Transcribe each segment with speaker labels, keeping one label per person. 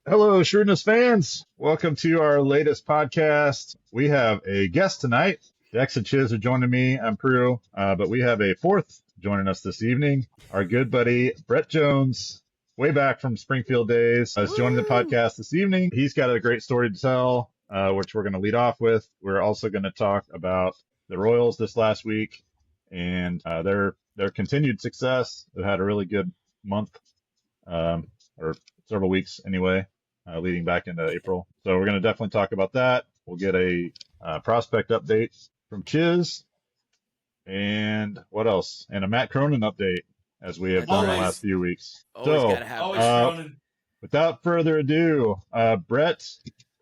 Speaker 1: Hello, Shrewdness fans. Welcome to our latest podcast. We have a guest tonight. Dex and Chiz are joining me. I'm Prue, but we have a fourth joining us this evening. Our good buddy, Brett Jones, way back from Springfield days, is joining the podcast this evening. He's got a great story to tell, which we're going to lead off with. We're also going to talk about the Royals this last week and their continued success. They've had a really good month, or several weeks anyway, leading back into April. So we're going to definitely talk about that. We'll get a prospect update from Chiz, and what else? And a Matt Cronin update, as we have done the last few weeks.
Speaker 2: Always gotta have
Speaker 1: without further ado, Brett,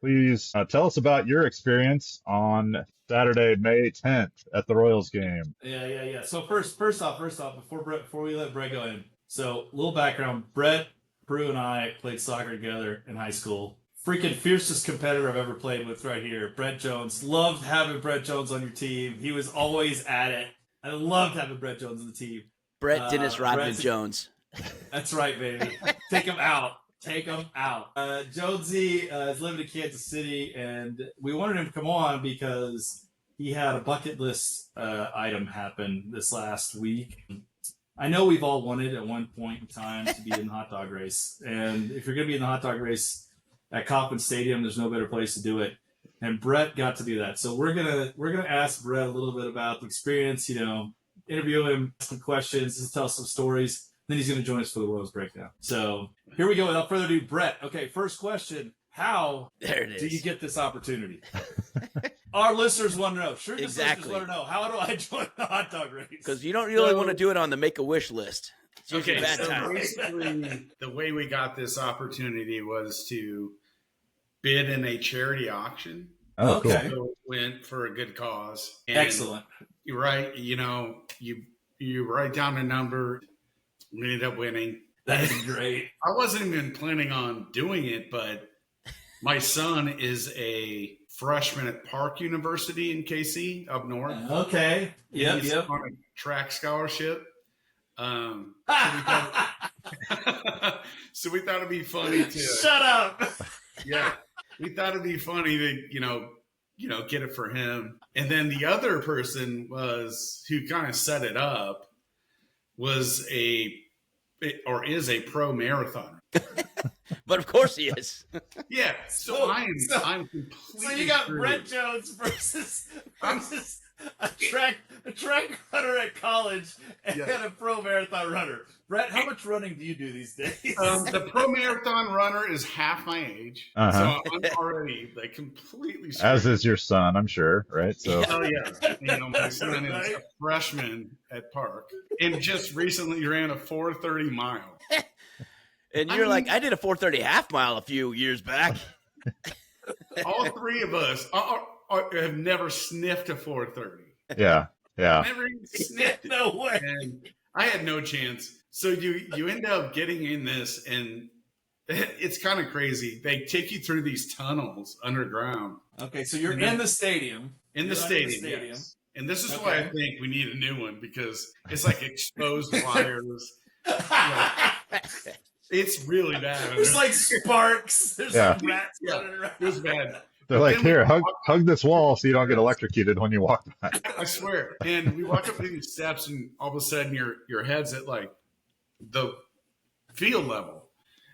Speaker 1: please tell us about your experience on Saturday, May 10th at the Royals game.
Speaker 3: Yeah. So first off, before we let Brett go in, so a little background. Brett, Brew, and I played soccer together in high school. Freaking fiercest competitor I've ever played with right here. Brett Jones. Loved having Brett Jones on your team. He was always at it. I loved having Brett Jones on the team.
Speaker 2: Brett Dennis Rodman Jones.
Speaker 3: That's right, baby. Take him out. Jonesy is living in Kansas City, and we wanted him to come on because he had a bucket list item happen this last week. I know we've all wanted at one point in time to be in the hot dog race, and if you're going to be in the hot dog race at Kauffman Stadium, there's no better place to do it. And Brett got to do that, so we're gonna ask Brett a little bit about the experience. Interview him, some questions, just tell some stories. Then he's gonna join us for the Royals breakdown. So here we go. Without further ado, Brett. Okay, first question: how do you get this opportunity? Our listeners want to know. Sure,
Speaker 2: exactly.
Speaker 3: Listeners want to know. How do I join the hot dog race?
Speaker 2: Because you don't really want to do it on the Make-A-Wish list.
Speaker 4: Okay, so basically, the way we got this opportunity was to bid in a charity auction.
Speaker 1: Oh, cool.
Speaker 4: So it went for a good cause. And
Speaker 3: excellent.
Speaker 4: You're right. You write down a number. We ended up winning.
Speaker 3: That is great.
Speaker 4: I wasn't even planning on doing it, but my son is a freshman at Park University in KC up north.
Speaker 3: Okay.
Speaker 4: He's on a track scholarship. So we thought it'd be funny to
Speaker 3: shut up.
Speaker 4: Yeah, we thought it'd be funny to get it for him. And then the other person who kind of set it up is a pro marathoner.
Speaker 2: But of course he is.
Speaker 4: Yeah. I'm completely.
Speaker 3: So you got
Speaker 4: screwed.
Speaker 3: Brett Jones versus a track runner at college and a pro marathon runner. Brett, how much running do you do these days?
Speaker 4: The pro marathon runner is half my age, so I'm already completely screwed.
Speaker 1: As is your son, I'm sure, right? So,
Speaker 4: my son is a freshman at Park, and just recently ran a 4:30 mile.
Speaker 2: And you're I did a 4:30 half mile a few years back.
Speaker 4: All three of us have never sniffed a 4:30.
Speaker 1: Yeah.
Speaker 4: Never even sniffed.
Speaker 3: No way.
Speaker 4: And I had no chance. So you end up getting in this, and it's kind of crazy. They take you through these tunnels underground.
Speaker 3: Okay, so you're in the stadium.
Speaker 4: In the stadium. Yes. And this is why I think we need a new one, because it's like exposed wires. It's really bad.
Speaker 3: There's sparks. There's rats running around.
Speaker 4: It was bad.
Speaker 1: They're like, here, hug this wall so you don't get electrocuted when you walk by.
Speaker 4: I swear. And we walk up these steps, and all of a sudden your head's at the field level.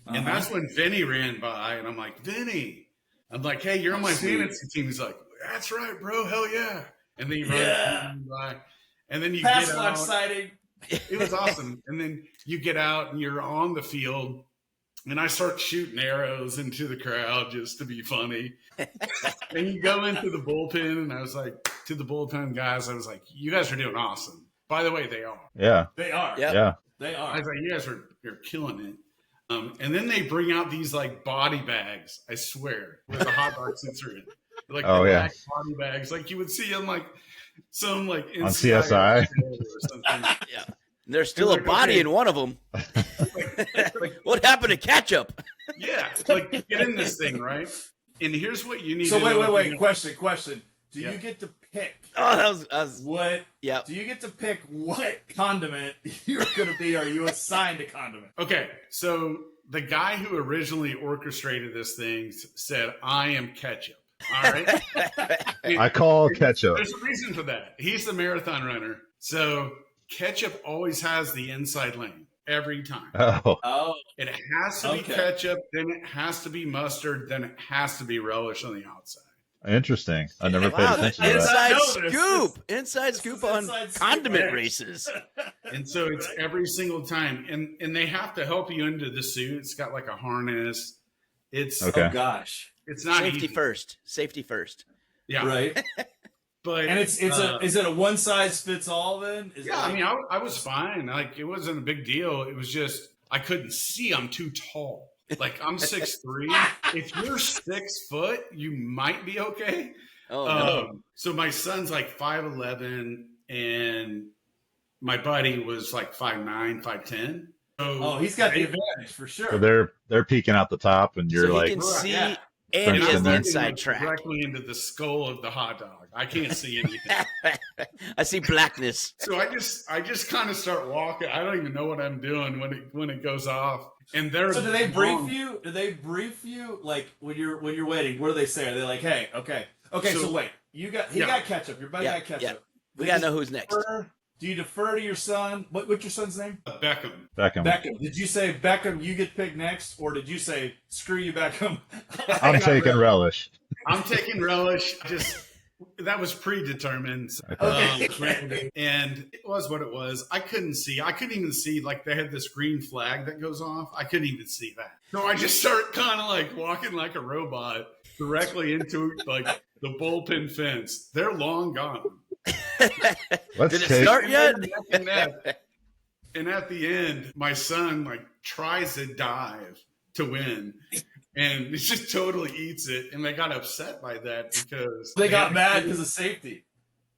Speaker 4: And that's when Vinny ran by, and I'm like, Vinny. I'm like, hey, you're on my fantasy team. He's like, that's right, bro. Hell yeah. And then you run by. And then you get out.
Speaker 3: Sighting.
Speaker 4: It was awesome. And then you get out and you're on the field, and I start shooting arrows into the crowd just to be funny. And you go into the bullpen, and I was like, to the bullpen guys, I was like, you guys are doing awesome. By the way, they are.
Speaker 1: Yeah.
Speaker 3: They are.
Speaker 2: Yep.
Speaker 1: Yeah.
Speaker 3: They are.
Speaker 4: I was like, you guys are killing it. And then they bring out these body bags, I swear, with a hot dog sensor in it. Black body bags, like you would see on some
Speaker 1: on CSI
Speaker 4: or something.
Speaker 2: Yeah. There's still a body in one of them. What happened to ketchup?
Speaker 4: Yeah, get in this thing, right? And here's what you need.
Speaker 3: So wait. Question. Do you get to pick?
Speaker 2: Oh, that was
Speaker 3: what?
Speaker 2: Yeah.
Speaker 3: Do you get to pick what condiment you're going to be? Or are you assigned a condiment?
Speaker 4: Okay, so the guy who originally orchestrated this thing said, "I am ketchup." All right.
Speaker 1: I call ketchup.
Speaker 4: There's a reason for that. He's the marathon runner. So ketchup always has the inside lane every time.
Speaker 1: Oh,
Speaker 4: It has to be ketchup, then it has to be mustard, then it has to be relish on the outside.
Speaker 1: interesting. I never paid attention to that.
Speaker 2: Inside scoop on condiment races.
Speaker 4: And so it's every single time. And they have to help you into the suit. It's got like a harness. It's
Speaker 1: Okay.
Speaker 3: Oh gosh.
Speaker 4: It's not
Speaker 2: Safety
Speaker 4: easy.
Speaker 2: first. Safety first.
Speaker 4: Yeah.
Speaker 3: Right.
Speaker 4: But
Speaker 3: And is it a one size fits all then?
Speaker 4: I mean, I was fine. Like, it wasn't a big deal. It was just I couldn't see. I'm too tall. Like, I'm 6'3". If you're 6 foot, you might be okay.
Speaker 2: Oh, no.
Speaker 4: So my son's like 5'11", and my buddy was like 5'9", 5'10". So
Speaker 3: he's got the advantage for sure.
Speaker 1: So they're peeking out the top, and you're
Speaker 2: So
Speaker 1: like,
Speaker 2: he can see
Speaker 3: Yeah.
Speaker 2: and he
Speaker 1: Crunched
Speaker 2: has
Speaker 1: in
Speaker 2: the
Speaker 1: there.
Speaker 2: inside track.
Speaker 4: directly into the skull of the hot dog. I can't see anything.
Speaker 2: I see blackness.
Speaker 4: So I just kind of start walking. I don't even know what I'm doing when it goes off. And they're
Speaker 3: So do they brief you? Do they brief you like when you're waiting? What do they say? Are they like, hey, okay, so wait, he got ketchup. Your buddy got ketchup.
Speaker 2: Yeah. We gotta know who's next.
Speaker 3: Do you defer to your son? What's your son's name?
Speaker 4: Beckham.
Speaker 3: Beckham. Did you say Beckham? You get picked next, or did you say screw you, Beckham?
Speaker 1: I'm taking relish.
Speaker 4: I'm taking relish. That was predetermined.
Speaker 3: Okay.
Speaker 4: And it was what it was. I couldn't see. I couldn't even see, like, they had this green flag that goes off. I couldn't even see that. So I just start kind of like walking like a robot directly into like the bullpen fence. They're long gone.
Speaker 2: Did it start yet?
Speaker 4: And at the end, my son like tries to dive to win, and he just totally eats it. And they got upset by that because
Speaker 3: They got mad because of safety.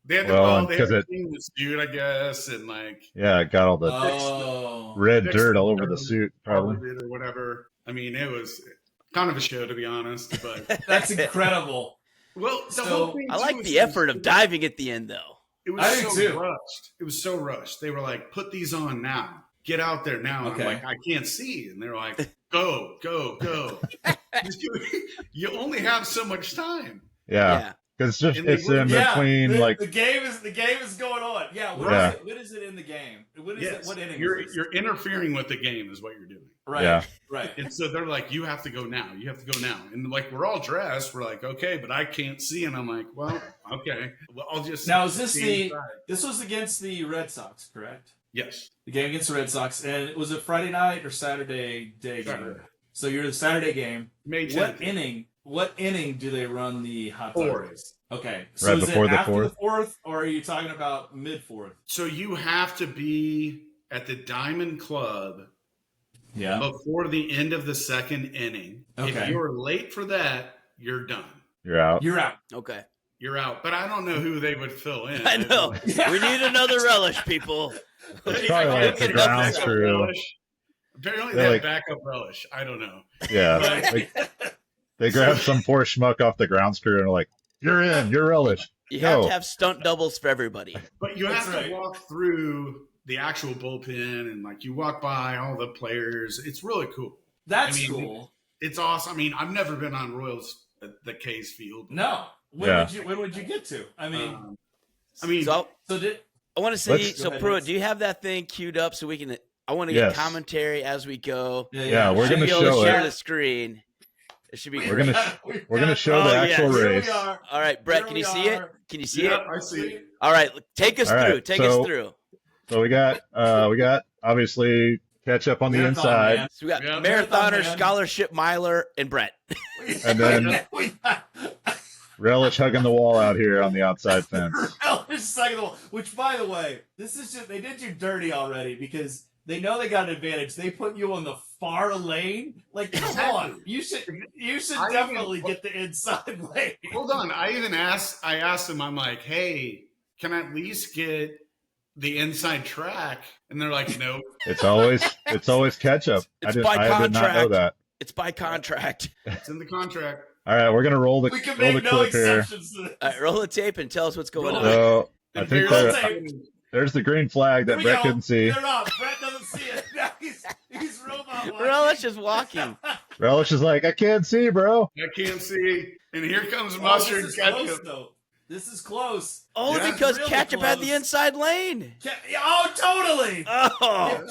Speaker 4: They had
Speaker 1: Well,
Speaker 4: they had to clean the suit, I guess, and like
Speaker 1: Yeah, it got all the red dirt all over the suit, probably.
Speaker 4: or whatever. I mean, it was kind of a show, to be honest. But
Speaker 3: That's incredible.
Speaker 4: well, the whole thing
Speaker 2: I
Speaker 4: too
Speaker 2: like
Speaker 4: was
Speaker 2: the effort of diving at the end, though.
Speaker 4: It was
Speaker 3: I do
Speaker 4: so
Speaker 3: too.
Speaker 4: rushed. It was so rushed. They were like, "Put these on now. Get out there now." And
Speaker 3: Okay.
Speaker 4: I'm like, "I can't see." And they're like, "Go, go, go." You only have so much time.
Speaker 1: Yeah, because it's
Speaker 4: And they
Speaker 1: in
Speaker 3: Yeah,
Speaker 1: between,
Speaker 3: the,
Speaker 1: like,
Speaker 3: the game is going on. Yeah,
Speaker 1: Yeah.
Speaker 3: What is it in the game? What is
Speaker 4: Yes,
Speaker 3: it? What inning?
Speaker 4: you're
Speaker 3: is this?
Speaker 4: you're interfering with the game, is what you're doing.
Speaker 3: Right.
Speaker 1: Yeah.
Speaker 3: Right.
Speaker 4: And so they're like, "You have to go now. You have to go now." And like, we're all dressed. We're like, "Okay," but I can't see. And I'm like, "Well, okay. Well, I'll just."
Speaker 3: Now, is this
Speaker 4: stay
Speaker 3: the?
Speaker 4: inside."
Speaker 3: This was against the Red Sox, correct?
Speaker 4: Yes.
Speaker 3: The game against the Red Sox, and was it Friday night or Saturday day game?
Speaker 4: Saturday.
Speaker 3: So you're the Saturday game.
Speaker 4: May 10th.
Speaker 3: What inning do they run the hot dog
Speaker 4: Fourth.
Speaker 3: race? Okay, so
Speaker 1: Right
Speaker 3: is
Speaker 1: before
Speaker 3: it
Speaker 1: the
Speaker 3: after
Speaker 1: fourth?
Speaker 3: the fourth, or are you talking about mid fourth?
Speaker 4: So you have to be at the Diamond Club
Speaker 3: Yeah.
Speaker 4: before the end of the second inning. If
Speaker 3: Okay.
Speaker 4: you're late for that, you're done.
Speaker 1: you're out.
Speaker 3: You're out.
Speaker 2: Okay.
Speaker 4: You're out. But I don't know who they would fill in.
Speaker 2: I know. We need another relish, people.
Speaker 1: It's probably like the grounds
Speaker 4: Backup
Speaker 1: crew.
Speaker 4: relish. Apparently
Speaker 1: They're
Speaker 4: they
Speaker 1: like-
Speaker 4: have backup relish. I don't know.
Speaker 1: Yeah, they grab some poor schmuck off the grounds crew and are like, "You're in. You're relish."
Speaker 2: You have
Speaker 1: Go.
Speaker 2: to have stunt doubles for everybody.
Speaker 4: But you
Speaker 3: That's
Speaker 4: have
Speaker 3: right.
Speaker 4: to walk through the actual bullpen, and like you walk by all the players. It's really cool.
Speaker 3: That's
Speaker 4: I mean,
Speaker 3: cool.
Speaker 4: It's awesome. I mean, I've never been on Royals the K's field.
Speaker 3: No. When
Speaker 1: Yeah.
Speaker 3: would you get to? I mean,
Speaker 2: So
Speaker 3: did
Speaker 2: I want to see.
Speaker 1: Let's-
Speaker 2: So,
Speaker 3: Go ahead,
Speaker 2: Pruitt,
Speaker 3: Vince.
Speaker 2: do you have that thing queued up so we can? I want to get
Speaker 1: Yes.
Speaker 2: commentary as we go.
Speaker 1: Yeah, we're
Speaker 2: Should
Speaker 1: gonna
Speaker 2: be able to
Speaker 1: show
Speaker 2: share
Speaker 1: it.
Speaker 2: the screen. It should be
Speaker 1: We're
Speaker 2: great.
Speaker 1: gonna show the
Speaker 2: Oh,
Speaker 1: actual
Speaker 2: yes.
Speaker 1: race.
Speaker 2: All right, Brett, can you see it? Can you see it?
Speaker 4: I see it.
Speaker 2: All right, take us
Speaker 1: All right,
Speaker 2: through. Take
Speaker 1: so-
Speaker 2: us through.
Speaker 1: So we got obviously ketchup on the
Speaker 3: Marathon,
Speaker 1: inside,
Speaker 3: man.
Speaker 2: So we got
Speaker 4: Yeah.
Speaker 2: marathoner,
Speaker 3: Man.
Speaker 2: scholarship miler, and Brett.
Speaker 1: and then relish hugging the wall out here on the outside fence.
Speaker 3: Which, by the way, this is just they did you dirty already because they know they got an advantage. They put you on the far lane. Like, come on, you should
Speaker 4: I
Speaker 3: definitely get the inside lane.
Speaker 4: Hold on. I asked them, I'm like, "Hey, can I at least get the inside track?" And they're like, "Nope."
Speaker 1: It's always ketchup.
Speaker 2: It's
Speaker 1: I
Speaker 2: by
Speaker 1: did not know
Speaker 2: contract.
Speaker 1: that.
Speaker 2: It's by contract.
Speaker 4: It's in the contract.
Speaker 1: All right, we're gonna roll the
Speaker 3: We can
Speaker 1: roll the
Speaker 3: make no
Speaker 1: clip here.
Speaker 3: exceptions to this.
Speaker 2: All right, roll the tape and tell us what's going on.
Speaker 1: So I
Speaker 4: And
Speaker 1: think
Speaker 4: here's-
Speaker 3: Roll
Speaker 1: there's the green flag that
Speaker 3: Here we
Speaker 1: Brett
Speaker 3: go.
Speaker 1: couldn't see.
Speaker 3: They're up. Brett doesn't see it. Now he's robot
Speaker 2: Relish is walking.
Speaker 1: Relish is like, I can't see, bro.
Speaker 4: I can't see. And here comes
Speaker 3: Oh,
Speaker 4: mustard
Speaker 3: this is
Speaker 4: ketchup.
Speaker 3: close, though. This is close.
Speaker 2: Only
Speaker 4: Yeah,
Speaker 2: because
Speaker 3: really
Speaker 2: ketchup had the
Speaker 3: close.
Speaker 2: inside lane.
Speaker 3: Oh, totally.
Speaker 2: Oh,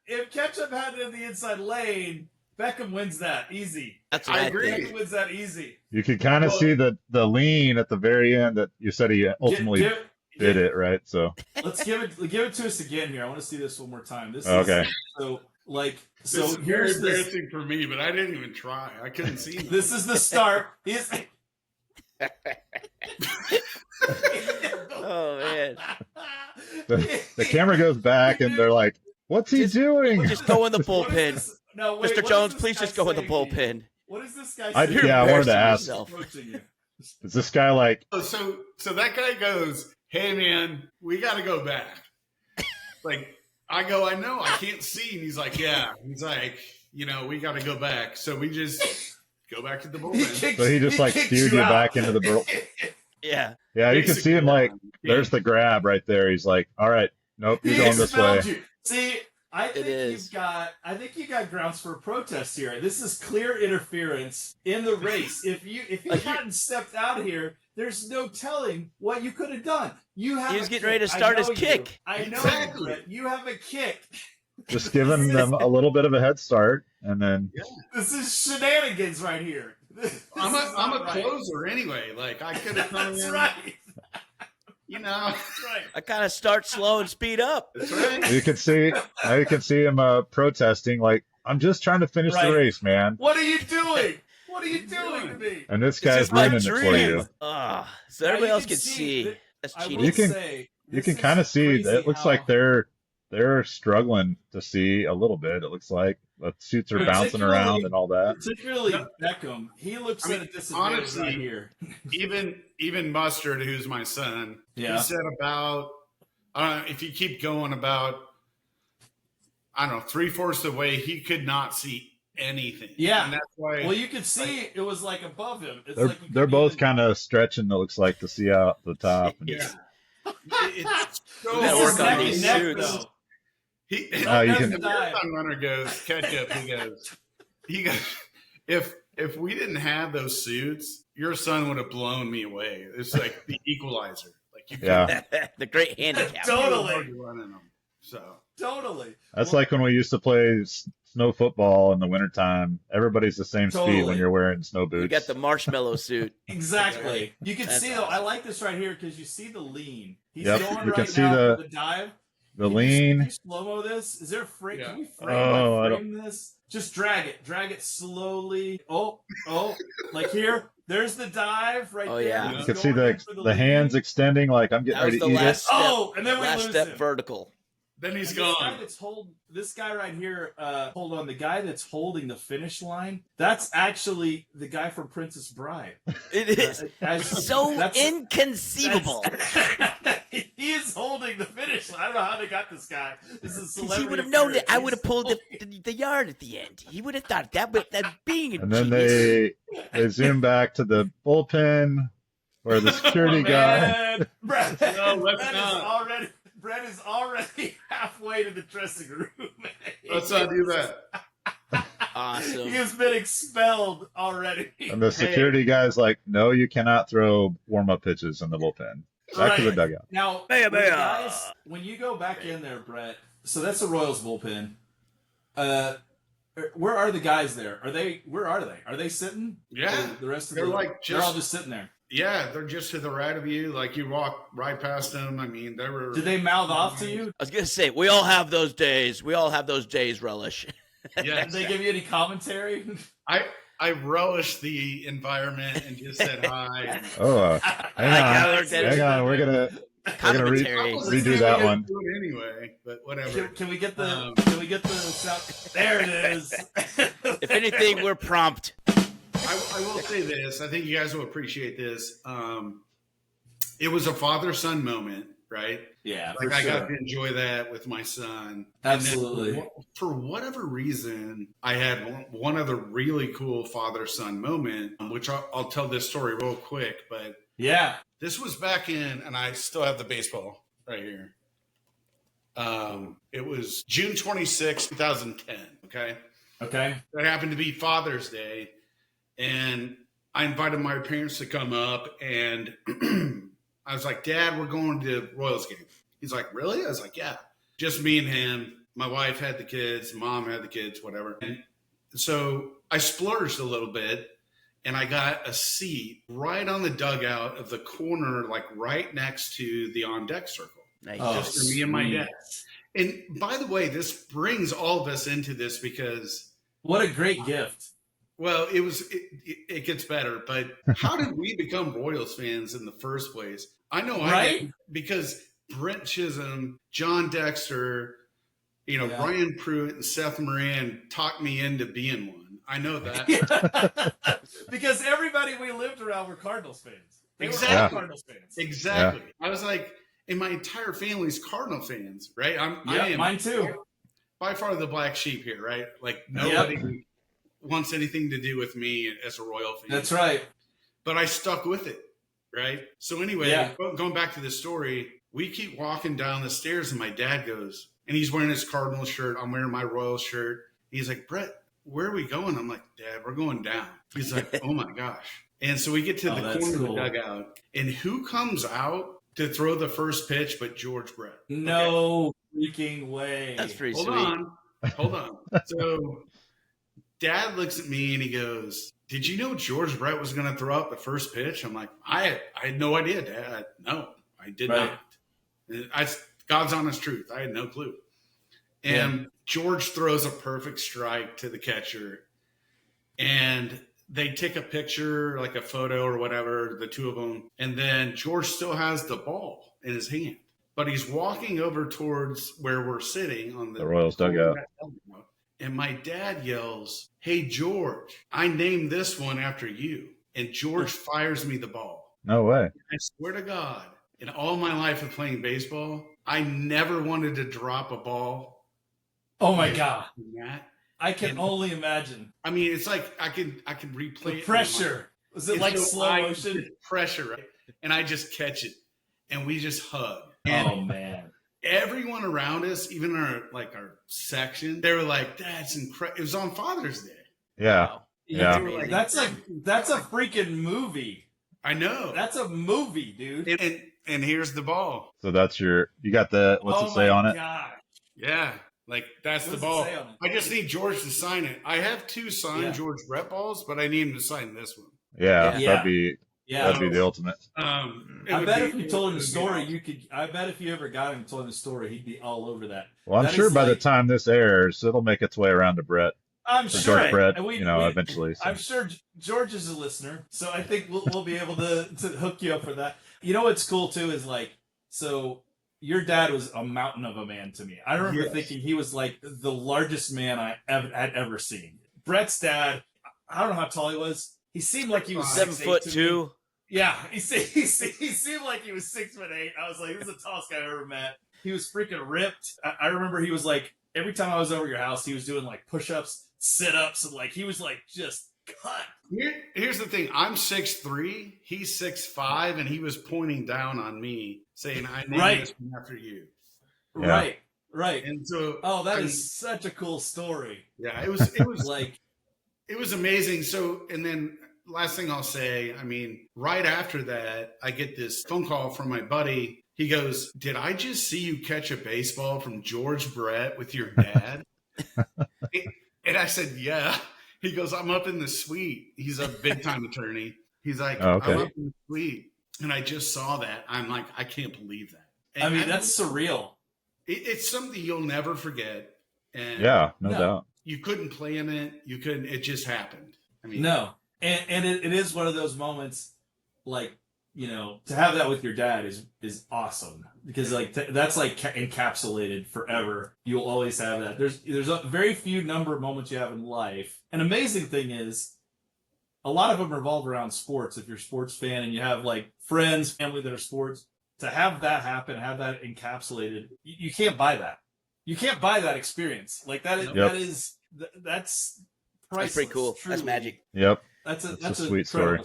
Speaker 3: If ketchup had it in the inside lane, Beckham wins that easy.
Speaker 2: that's what
Speaker 4: I
Speaker 2: I
Speaker 4: agree.
Speaker 2: think.
Speaker 3: Beckham wins that easy.
Speaker 1: You could kind of
Speaker 4: Well-
Speaker 1: see the lean at the very end that you said he ultimately did it, right? So
Speaker 3: Let's give it to us again here. I want to see this one more time. This
Speaker 1: okay.
Speaker 3: is so
Speaker 4: This is very
Speaker 3: here's this.
Speaker 4: embarrassing for me, but I didn't even try. I couldn't see him.
Speaker 3: This is the start.
Speaker 2: Oh man,
Speaker 1: The camera goes back and they're like, what's he doing?
Speaker 2: just go in the
Speaker 3: What is
Speaker 2: bullpen,
Speaker 3: this- no, wait,
Speaker 2: Mr.
Speaker 3: what is
Speaker 2: Jones.
Speaker 3: this
Speaker 2: Please
Speaker 3: guy
Speaker 2: just go in the
Speaker 3: saying to you?
Speaker 2: bullpen.
Speaker 3: What is this guy
Speaker 1: I
Speaker 3: saying?
Speaker 1: yeah, I wanted to ask.
Speaker 2: Yourself.
Speaker 3: Approaching you.
Speaker 1: Is this guy like,
Speaker 4: So that guy goes, "Hey man, we got to go back." Like I go, "I know, I can't see," and he's like, "Yeah." He's like, "We got to go back." So we just go back to the bullpen.
Speaker 1: so he just like
Speaker 3: kicked
Speaker 1: spewed you
Speaker 3: out.
Speaker 1: back into the burl?
Speaker 2: Yeah,
Speaker 1: Yeah, you can see him like,
Speaker 4: Yeah.
Speaker 1: there's the grab right there. He's like, all right, nope, you're
Speaker 3: He
Speaker 1: going this way.
Speaker 3: expelled you. See, I think
Speaker 2: is.
Speaker 3: you got grounds for a protest here. This is clear interference in the race. If you hadn't stepped out here, there's no telling what you could have done. You have
Speaker 2: He was
Speaker 3: a
Speaker 2: getting
Speaker 3: kick.
Speaker 2: ready to
Speaker 3: I
Speaker 2: start his
Speaker 3: know you.
Speaker 2: kick.
Speaker 3: I know
Speaker 4: Exactly.
Speaker 3: you, Brett. You have a kick.
Speaker 1: Just giving them a little bit of a head start, and then
Speaker 3: This is shenanigans right here.
Speaker 4: I'm
Speaker 3: This is
Speaker 4: a
Speaker 3: not right.
Speaker 4: closer anyway. Like I could have come
Speaker 3: That's
Speaker 4: in.
Speaker 3: right.
Speaker 4: That's
Speaker 3: Right.
Speaker 2: I kind of start slow and speed up.
Speaker 4: right.
Speaker 1: you can see him protesting like, I'm just trying to finish
Speaker 3: Right.
Speaker 1: the race, man.
Speaker 3: What are you doing? What are you doing to me?
Speaker 1: And this
Speaker 2: This
Speaker 1: guy's
Speaker 2: is my
Speaker 1: ruining it for
Speaker 2: dream.
Speaker 1: you.
Speaker 2: So
Speaker 3: Now,
Speaker 2: everybody
Speaker 3: you
Speaker 2: else
Speaker 3: can
Speaker 2: can
Speaker 3: see
Speaker 2: see.
Speaker 3: that-
Speaker 2: That's
Speaker 3: I
Speaker 2: cheating.
Speaker 3: will
Speaker 1: You can-
Speaker 3: say,
Speaker 1: You
Speaker 3: this
Speaker 1: can
Speaker 3: is
Speaker 1: kind of see
Speaker 3: crazy
Speaker 1: that it looks
Speaker 3: how-
Speaker 1: like they're struggling to see a little bit. It looks like the suits are bouncing
Speaker 3: Particularly-
Speaker 1: around and all that.
Speaker 3: particularly
Speaker 4: Yeah.
Speaker 3: Beckham. He looks
Speaker 4: I mean,
Speaker 3: at a disadvantage
Speaker 4: honestly,
Speaker 3: right here.
Speaker 4: Even Mustard, who's my son,
Speaker 3: Yeah.
Speaker 4: he said about if you keep going about 3/4 the way, he could not see anything.
Speaker 3: Yeah.
Speaker 4: and that's why.
Speaker 3: Well, you could see it was like above him. It's
Speaker 1: They're
Speaker 3: like you
Speaker 1: they're
Speaker 3: could
Speaker 1: both
Speaker 3: even-
Speaker 1: kind of stretching. It looks like to see out the top. And
Speaker 4: yeah, it's so
Speaker 2: We
Speaker 3: This
Speaker 2: gotta
Speaker 3: is
Speaker 2: work on
Speaker 3: neck
Speaker 2: these
Speaker 3: and neck,
Speaker 2: suits.
Speaker 3: though.
Speaker 4: He,
Speaker 1: you
Speaker 3: Don't
Speaker 1: can-
Speaker 3: have to dive.
Speaker 4: Marathon runner goes ketchup. He goes. If we didn't have those suits, your son would have blown me away. It's like the equalizer. Like you
Speaker 1: Yeah.
Speaker 2: The great handicap.
Speaker 3: Totally.
Speaker 4: running them. So
Speaker 3: Totally.
Speaker 1: That's
Speaker 3: Well,
Speaker 1: like when we used to play snow football in the wintertime. Everybody's the same speed
Speaker 3: Totally.
Speaker 1: when you're wearing snow
Speaker 2: You
Speaker 1: boots.
Speaker 2: got the marshmallow suit.
Speaker 3: exactly. You can
Speaker 2: That's
Speaker 3: see though. I
Speaker 2: awesome.
Speaker 3: like this right here because you see the lean. He's
Speaker 1: Yep,
Speaker 3: going
Speaker 1: you
Speaker 3: right
Speaker 1: can see
Speaker 3: now
Speaker 1: the-
Speaker 3: for the dive.
Speaker 1: The
Speaker 3: Can
Speaker 1: lean.
Speaker 3: you slow mo this? Is there a frame?
Speaker 4: Yeah.
Speaker 3: Can we frame,
Speaker 1: Oh, I
Speaker 3: frame this? Just drag it slowly. Oh, like here. There's the dive right
Speaker 2: Oh,
Speaker 3: there.
Speaker 2: yeah.
Speaker 1: You
Speaker 3: He's
Speaker 1: can see
Speaker 3: going in
Speaker 1: the
Speaker 3: for
Speaker 1: the
Speaker 3: lean.
Speaker 1: hands extending like I'm getting
Speaker 2: That was
Speaker 1: ready
Speaker 2: the
Speaker 1: to eat
Speaker 2: last
Speaker 1: it.
Speaker 2: step.
Speaker 3: Oh, and then we
Speaker 2: last
Speaker 3: lose
Speaker 2: step
Speaker 3: him.
Speaker 2: vertical.
Speaker 4: then he's
Speaker 3: And this guy
Speaker 4: gone.
Speaker 3: that's this guy right here, hold on, the guy that's holding the finish line, that's actually the guy from Princess Bride.
Speaker 2: It is so
Speaker 3: that's-
Speaker 2: inconceivable.
Speaker 3: He is holding the finish line. I don't know how they got this guy. This is a
Speaker 2: 'Cause he would have
Speaker 3: celebrity
Speaker 2: known that
Speaker 3: appearance.
Speaker 2: I would have
Speaker 3: He's
Speaker 2: pulled
Speaker 3: holding-
Speaker 2: the yard at the end. He would have thought that being a
Speaker 1: And then
Speaker 2: genius.
Speaker 1: they zoom back to the bullpen where the security guy.
Speaker 3: Man, Brett,
Speaker 4: No, let's
Speaker 3: Brett
Speaker 4: not.
Speaker 3: Brett is already halfway to the dressing room.
Speaker 4: Let's not do that.
Speaker 2: Awesome.
Speaker 3: He has been expelled already.
Speaker 1: And the security guy's like, no, you cannot throw warm-up pitches in the bullpen. Back to the
Speaker 3: Right.
Speaker 1: dugout.
Speaker 3: Now,
Speaker 2: Baya,
Speaker 3: when the
Speaker 2: baya.
Speaker 3: guys, when you go back in there, Brett, so that's the Royals bullpen. Where are the guys there? Where are they? Are they sitting?
Speaker 4: Yeah.
Speaker 3: Or the rest of
Speaker 4: They're
Speaker 3: the,
Speaker 4: like
Speaker 3: they're all
Speaker 4: just-
Speaker 3: just sitting there.
Speaker 4: Yeah, they're just to the right of you. Like you walk right past them. I mean, they were.
Speaker 3: Did they mouth off to you?
Speaker 2: I was gonna say we all have those days. We all have those days, Relish.
Speaker 4: Yeah,
Speaker 3: Did they give you any commentary?
Speaker 4: I relished the environment and just said hi.
Speaker 1: Oh,
Speaker 2: I
Speaker 1: hang on. We're gonna
Speaker 2: Commentary.
Speaker 1: redo that one.
Speaker 4: Do it anyway, but whatever.
Speaker 3: Can we get the?
Speaker 4: Um,
Speaker 3: Can we get the sound? There it is.
Speaker 2: If anything, we're prompt.
Speaker 4: I will say this. I think you guys will appreciate this. It was a father-son moment, right?
Speaker 3: Yeah,
Speaker 4: Like
Speaker 3: for
Speaker 4: I
Speaker 3: sure.
Speaker 4: got to enjoy that with my son.
Speaker 3: Absolutely.
Speaker 4: And then for whatever reason, I had one other really cool father-son moment, which I'll tell this story real quick. But
Speaker 3: Yeah.
Speaker 4: this was back in, and I still have the baseball right here. It was June 26, 2010. Okay.
Speaker 3: Okay.
Speaker 4: That happened to be Father's Day. And I invited my parents to come up, and I was like, Dad, we're going to the Royals game. He's like, really? I was like, yeah. Just me and him. My wife had the kids. Mom had the kids, whatever. And so I splurged a little bit, and I got a seat right on the dugout of the corner, like right next to the on-deck circle.
Speaker 2: Nice.
Speaker 4: Just for me and my dad. And by the way, this brings all of us into this because
Speaker 3: what a great gift.
Speaker 4: Well, it gets better, but how did we become Royals fans in the first place? I know I did, because Brent Chisholm, John Dexter, Ryan Pruitt and Seth Moran talked me into being one. I know that.
Speaker 3: Because everybody we lived around were Cardinals fans.
Speaker 4: Exactly.
Speaker 3: Were all Cardinals fans.
Speaker 4: Exactly. Yeah. I was like, and my entire family's Cardinal fans, right? I am
Speaker 3: mine too.
Speaker 4: By far the black sheep here, right? Like nobody wants anything to do with me as a Royal fan.
Speaker 3: That's right.
Speaker 4: But I stuck with it, right? So anyway, going back to the story, we keep walking down the stairs and my dad goes, and he's wearing his Cardinal shirt. I'm wearing my Royal shirt. He's like, Brett, where are we going? I'm like, Dad, we're going down. He's like, oh my gosh. And so we get to the corner of the dugout, and who comes out to throw the first pitch but George Brett?
Speaker 3: No freaking way.
Speaker 2: That's pretty
Speaker 4: sweet. Hold on. So Dad looks at me and he goes, did you know George Brett was going to throw out the first pitch? I'm like, I had no idea, Dad. No, I did not. God's honest truth. I had no clue. And George throws a perfect strike to the catcher. And they take a picture, like a photo or whatever, the two of them. And then George still has the ball in his hand. But he's walking over towards where we're sitting on the
Speaker 1: Royals dugout.
Speaker 4: And my dad yells, hey, George, I named this one after you. And George fires me the ball.
Speaker 1: No way.
Speaker 4: I swear to God, in all my life of playing baseball, I never wanted to drop a ball.
Speaker 3: Oh, my God.
Speaker 4: That.
Speaker 3: I can only imagine.
Speaker 4: I mean, it's like I can replay
Speaker 3: the pressure. Was it like slow motion?
Speaker 4: Pressure, right? And I just catch it. And we just hug.
Speaker 3: Oh, man.
Speaker 4: Everyone around us, even our section, they were like, "That's incredible!" It was on Father's Day.
Speaker 1: Yeah,
Speaker 3: wow. Yeah. Like, that's a freaking movie.
Speaker 4: I know.
Speaker 3: That's a movie, dude.
Speaker 4: And here's the ball.
Speaker 1: So that's you got the what's it say on it?
Speaker 3: Gosh.
Speaker 4: Yeah, like that's the ball. I just need George to sign it. I have two signed George Brett balls, but I need him to sign this one.
Speaker 1: Yeah. That'd be the ultimate.
Speaker 3: I bet if you told him the story, I bet if you ever got him and told him the story, he'd be all over that.
Speaker 1: Well, I'm sure by the time this airs, it'll make its way around to Brett.
Speaker 3: I'm sure.
Speaker 1: George Brett, eventually. So.
Speaker 3: I'm sure George is a listener, so I think we'll be able to hook you up for that. You know what's cool too is so your dad was a mountain of a man to me. I remember thinking he was like the largest man I'd ever seen. Brett's dad, I don't know how tall he was. He seemed like he was
Speaker 2: 7'2".
Speaker 3: Yeah, he seemed like he was 6'8". I was like, this is the tallest guy I've ever met. He was freaking ripped. I remember he was like, every time I was over your house, he was doing like push-ups, sit-ups, and he was like just cut.
Speaker 4: Here's the thing. I'm 6'3", he's 6'5", and he was pointing down on me, saying, I named this one after you.
Speaker 3: Yeah. Right.
Speaker 4: And so
Speaker 3: that is such a cool story.
Speaker 4: Yeah, it was it was amazing. So, and then last thing I'll say, I mean, right after that, I get this phone call from my buddy. He goes, did I just see you catch a baseball from George Brett with your dad? And I said, yeah. He goes, I'm up in the suite. He's a big time attorney. He's like, I'm up in the suite. And I just saw that. I'm like, I can't believe that. And
Speaker 3: I mean, that's surreal.
Speaker 4: It's something you'll never forget. And
Speaker 1: no doubt.
Speaker 4: You couldn't plan it. You couldn't. It just happened. I mean,
Speaker 3: no. And it is one of those moments, to have that with your dad is awesome because that's encapsulated forever. You'll always have that. There's a very few number of moments you have in life. An amazing thing is a lot of them revolve around sports. If you're a sports fan and you have friends, family that are sports, to have that happen, have that encapsulated, you can't buy that. You can't buy that experience. That's priceless.
Speaker 2: That's pretty cool.
Speaker 3: Truly.
Speaker 2: That's magic.
Speaker 1: Yep.
Speaker 3: That's
Speaker 1: a
Speaker 3: sweet story.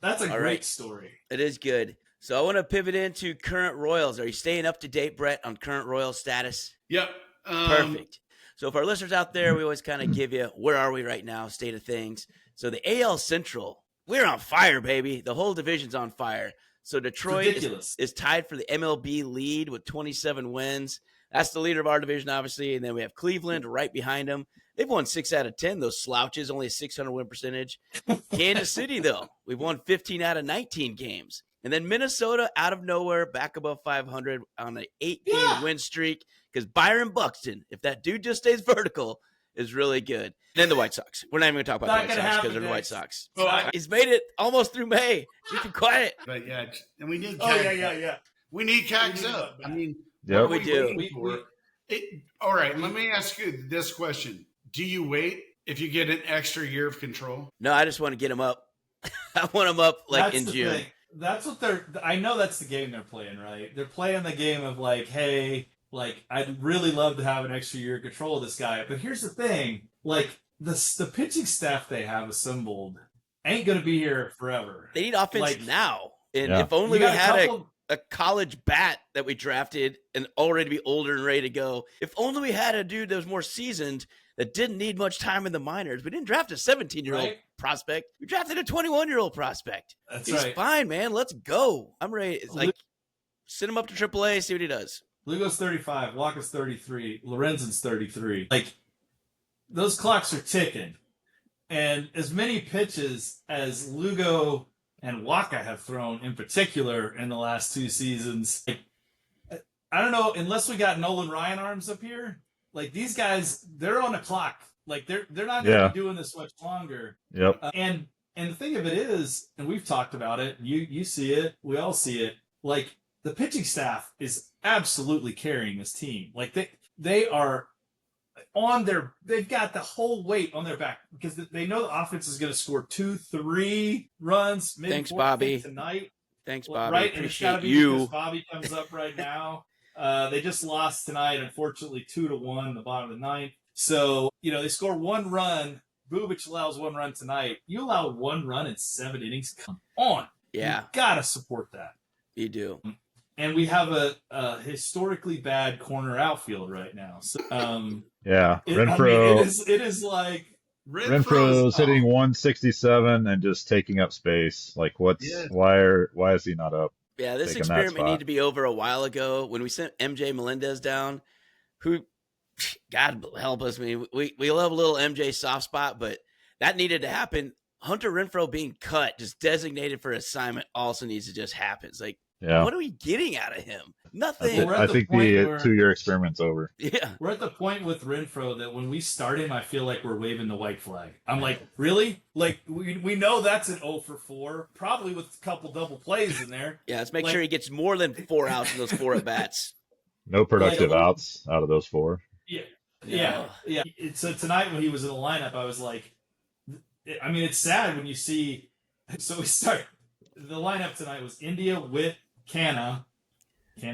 Speaker 3: That's a great story.
Speaker 2: It is good. So I want to pivot into current Royals. Are you staying up to date, Brett, on current Royal status?
Speaker 4: Yep.
Speaker 2: Perfect. So for our listeners out there, we always kind of give you where are we right now, state of things. So the AL Central, we're on fire, baby. The whole division's on fire. So Detroit is tied for the MLB lead with 27 wins. That's the leader of our division, obviously. And then we have Cleveland right behind them. They've won 6 out of 10. Those slouches, only a 600 win percentage. Kansas City, though, we've won 15 out of 19 games. And then Minnesota, out of nowhere, back above 500 on an 8-game win streak. Because Byron Buxton, if that dude just stays vertical, is really good. And then the White Sox. We're not even going to talk about the White Sox because they're the White Sox. He's made it almost through May. You can quiet.
Speaker 4: But yeah, and we need. We need Cags up. I mean,
Speaker 1: yep.
Speaker 2: We do.
Speaker 4: All right, let me ask you this question: do you wait if you get an extra year of control?
Speaker 2: No, I just want to get him up. I want him up in June.
Speaker 3: Thing. That's what I know that's the game they're playing, right? They're playing the game of like, hey, like, I'd really love to have an extra year of control of this guy. But here's the thing. Like, the pitching staff they have assembled ain't going to be here forever.
Speaker 2: They need offense now. And if only we had a college bat that we drafted and already be older and ready to go. If only we had a dude that was more seasoned that didn't need much time in the minors. We didn't draft a 17-year-old prospect. We drafted a 21-year-old prospect. He's fine, man. Let's go. I'm ready. It's like, send him up to AAA, see what he does.
Speaker 3: Lugo's 35. Walker's 33. Lorenzen's 33. Like, those clocks are ticking. And as many pitches as Lugo and Waka have thrown in particular in the last 2 seasons, like, I don't know, unless we got Nolan Ryan arms up here, like, these guys, they're on the clock. Like, they're not going to be doing this much longer.
Speaker 1: Yep.
Speaker 3: And the thing of it is, and we've talked about it, you see it, we all see it, like, the pitching staff is absolutely carrying this team. Like, they are on they've got the whole weight on their back because they know the offense is going to score 2-3 runs.
Speaker 2: Thanks, Bobby.
Speaker 3: Tonight.
Speaker 2: Thanks, Bobby.
Speaker 3: Right,
Speaker 2: appreciate
Speaker 3: and it's got to be
Speaker 2: you.
Speaker 3: because Bobby comes up right now. They just lost tonight, unfortunately, 2-1 in the bottom of the 9th. So, they score 1 run. Bubich allows 1 run tonight. You allow 1 run in 7 innings. Come on.
Speaker 2: Yeah.
Speaker 3: You got to support that.
Speaker 2: You do.
Speaker 3: And we have a historically bad corner outfield right now. So,
Speaker 1: Renfroe.
Speaker 3: It is like
Speaker 1: Renfroe's hitting 167 and just taking up space. Like, why is he not up?
Speaker 2: Yeah, this experiment needed to be over a while ago when we sent MJ Melendez down, who, God help us, we love a little MJ soft spot, but that needed to happen. Hunter Renfroe being cut, just designated for assignment, also needs to just happen. It's like, what are we getting out of him? Nothing.
Speaker 1: I think the 2-year experiment's over.
Speaker 2: Yeah.
Speaker 3: We're at the point with Renfroe that when we start him, I feel like we're waving the white flag. I'm like, really? Like, we know that's an 0 for 4, probably with a couple double plays in there.
Speaker 2: Yeah, let's make sure he gets more than 4 outs in those 4 at-bats.
Speaker 1: No productive outs out of those 4.
Speaker 3: Yeah. So tonight when he was in the lineup, I was like, I mean, it's sad when you see. So we start. The lineup tonight was India, Witt, Canna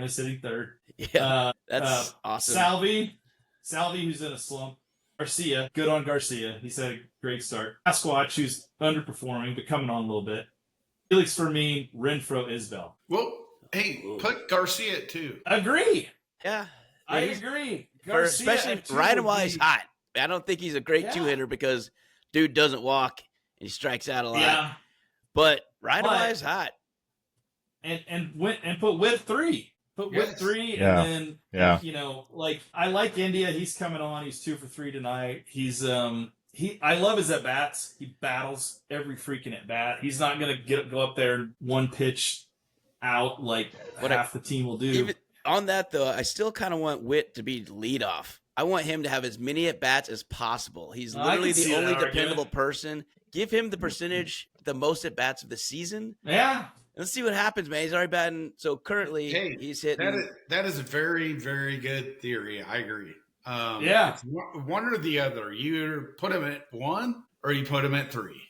Speaker 3: sitting 3rd.
Speaker 2: Yeah, that's awesome.
Speaker 3: Salvi, who's in a slump. Garcia, good on Garcia. He's had a great start. Sasquatch, who's underperforming but coming on a little bit. Felix Fermin, Renfroe, Isbell.
Speaker 4: Well, hey, put Garcia at 2.
Speaker 3: Agree.
Speaker 2: Yeah,
Speaker 3: I agree.
Speaker 2: Garcia, especially right while he's hot. I don't think he's a great 2-hitter because dude doesn't walk and he strikes out a lot. Yeah. But while he's hot. And
Speaker 3: put Witt 3. Witt 3 and then like, I like India. He's coming on. He's 2 for 3 tonight. He's I love his at bats. He battles every freaking at bat. He's not gonna go up there and 1 pitch out like half the team will do.
Speaker 2: Even on that though, I still kind of want Witt to be leadoff. I want him to have as many at bats as possible. He's literally the only dependable person. Give him the percentage, the most at bats of the season.
Speaker 3: Yeah.
Speaker 2: Let's see what happens, man. He's already batting. So currently, he's hitting.
Speaker 4: That is a very, very good theory. I agree.
Speaker 3: It's
Speaker 4: one or the other. You either put him at 1 or you put him at 3.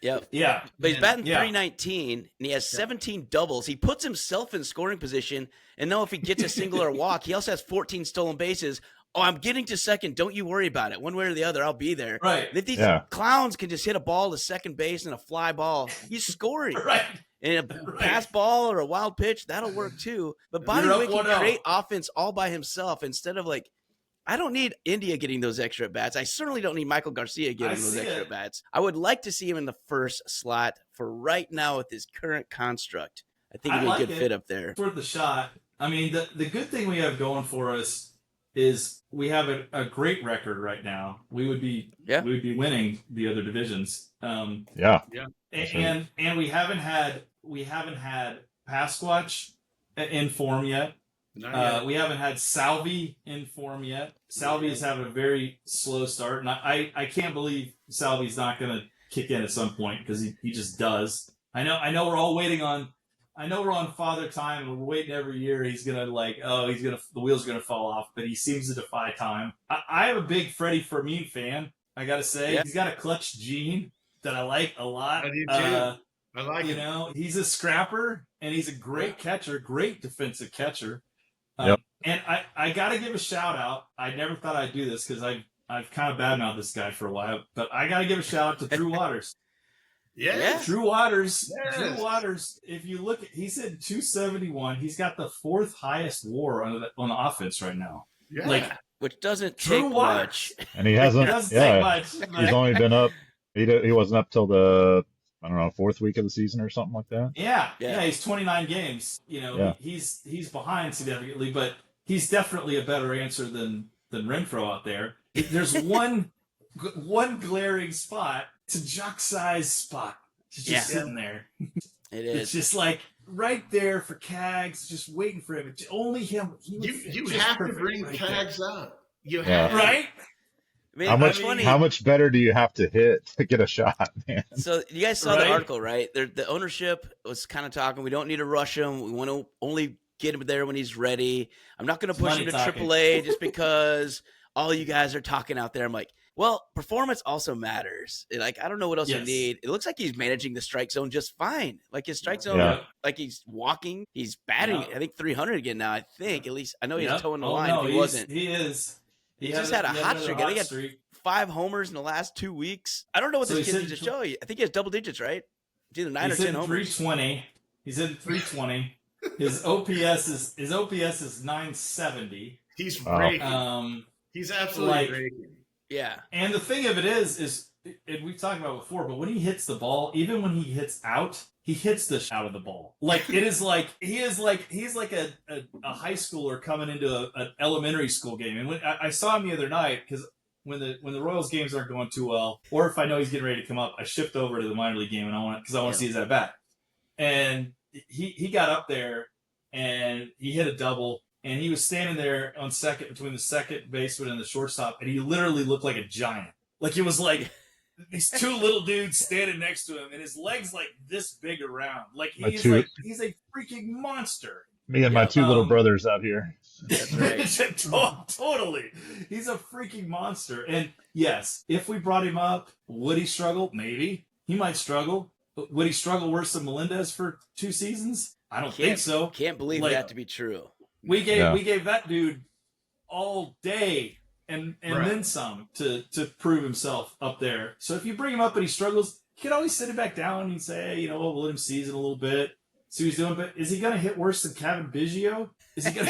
Speaker 2: Yep.
Speaker 3: Yeah.
Speaker 2: But he's batting 319, and he has 17 doubles. He puts himself in scoring position, and now if he gets a single or walk, he also has 14 stolen bases. Oh, I'm getting to second. Don't you worry about it. One way or the other, I'll be there.
Speaker 3: Right.
Speaker 2: And if these clowns can just hit a ball to second base and a fly ball, he's scoring.
Speaker 3: Right.
Speaker 2: And a pass ball or a wild pitch, that'll work too. But Bobby Witt can create offense all by himself instead of like I don't need India getting those extra at bats. I certainly don't need Michael Garcia getting those extra at bats. I would like to see him in the first slot for right now with his current construct. I think he'd be a good fit up there.
Speaker 3: It's worth the shot. I mean, the good thing we have going for us is we have a great record right now. We would be winning the other divisions. And we haven't had Pasquatch in form yet. We haven't had Salvi in form yet. Salvi is having a very slow start, and I can't believe Salvi's not going to kick in at some point because he just does. I know we're all waiting on. I know we're on Father Time, and we're waiting every year. He's gonna the wheels are gonna fall off, but he seems to defy time. I am a big Freddie Fermin fan. I gotta say, he's got a clutch gene that I like a lot.
Speaker 4: I do too. I like
Speaker 3: him. You know, he's a scrapper, and he's a great catcher, great defensive catcher. And I got to give a shout out. I never thought I'd do this because I've kind of badmouthed this guy for a while, but I got to give a shout out to Drew Waters. Drew Waters. Yes. Drew Waters. If you look, he's at 271. He's got the 4th highest WAR on the offense right now.
Speaker 2: Yeah. Which doesn't take much.
Speaker 1: And he hasn't. Take much. He's only been up. He wasn't up till the 4th week of the season or something like that.
Speaker 3: Yeah. He's 29 games. You know, he's behind significantly, but he's definitely a better answer than Renfroe out there. There's one glaring spot. It's a jock size spot. It's just sitting there.
Speaker 2: It is.
Speaker 3: It's just like right there for Cags, just waiting for him. It's only him.
Speaker 4: You have to bring Cags up. You
Speaker 3: have right.
Speaker 1: I mean, how much better do you have to hit to get a shot, man?
Speaker 2: So you guys saw the article, right? The ownership was kind of talking. We don't need to rush him. We want to only get him there when he's ready. I'm not going to push him to AAA just because all you guys are talking out there. I'm like, well, performance also matters. Like, I don't know what else you need. It looks like he's managing the strike zone just fine. Like his strike zone, like he's walking. He's batting, I think 300 again now. I think at least I know he's towing the line.
Speaker 3: No,
Speaker 2: he wasn't.
Speaker 3: He is.
Speaker 2: He just had a hot streak. I think he had 5 homers in the last 2 weeks. I don't know what this kid needs to show you. I think he has double digits, right? It's either 9 or 10 homers.
Speaker 3: 320. He's in 320. His OPS is 970.
Speaker 4: He's breaking. He's absolutely breaking.
Speaker 2: Yeah.
Speaker 3: And the thing of it is and we've talked about it before, but when he hits the ball, even when he hits out, he hits the out of the ball. Like it is like he's like a high schooler coming into an elementary school game. And when I saw him the other night, because when the Royals games aren't going too well, or if I know he's getting ready to come up, I shift over to the minor league game and I want to see his at bat. And he got up there and he hit a double. And he was standing there on second between the second baseman and the shortstop, and he literally looked like a giant. Like it was like these 2 little dudes standing next to him, and his legs like this big around. Like he's a freaking monster.
Speaker 1: Me and my 2 little brothers out here.
Speaker 2: That's right.
Speaker 3: Totally. He's a freaking monster. And yes, if we brought him up, would he struggle? Maybe. He might struggle. But would he struggle worse than Melendez for 2 seasons? I don't think so.
Speaker 2: Can't believe that to be true.
Speaker 3: We gave that dude all day and then some to prove himself up there. So if you bring him up and he struggles, you can always sit him back down and say, hey, we'll let him season a little bit, see what he's doing. But is he going to hit worse than Kevin Biggio? Is he going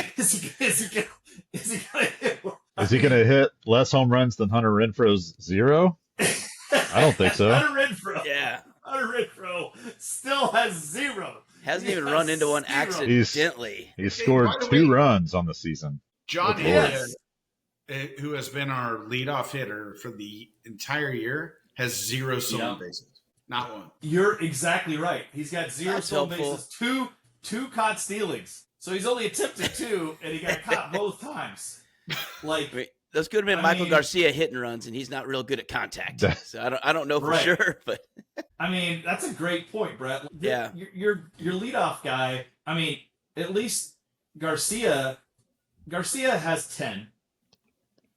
Speaker 1: to hit less home runs than Hunter Renfroe's 0? I don't think so.
Speaker 3: Hunter Renfroe still has 0.
Speaker 2: Hasn't even run into one accidentally.
Speaker 1: He's scored 2 runs on the season.
Speaker 4: John Elliott, who has been our leadoff hitter for the entire year, has 0 stolen bases. Not one.
Speaker 3: You're exactly right. He's got 0 stolen bases, two caught stealings. So he's only attempted 2, and he got caught both times.
Speaker 2: Those could have been Michael Garcia hitting runs, and he's not real good at contact. So I don't know for sure, but
Speaker 3: I mean that's a great point, Brett.
Speaker 2: Yeah,
Speaker 3: your leadoff guy. I mean, at least Garcia has 10,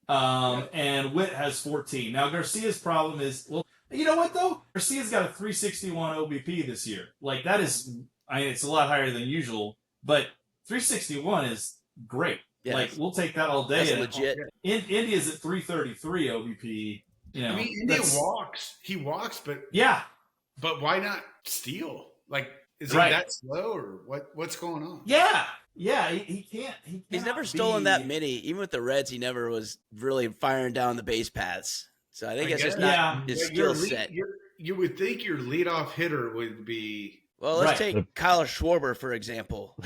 Speaker 3: and Witt has 14. Now Garcia's problem is, well, you know what though? Garcia's got a 361 OBP this year. Like that is, it's a lot higher than usual, but 361 is great. Yes. Like we'll take that all day.
Speaker 2: That's legit.
Speaker 3: India's at 333 OBP.
Speaker 4: I mean, India walks. He walks, but But why not steal? Like, is he that slow, or what's going on?
Speaker 3: Yeah. Yeah, he can't.
Speaker 2: He's never stolen that many. Even with the Reds, he never was really firing down the base paths. So I think it's just not his skill set.
Speaker 4: You would think your leadoff hitter would be.
Speaker 2: Well, let's take Kyle Schwarber, for example.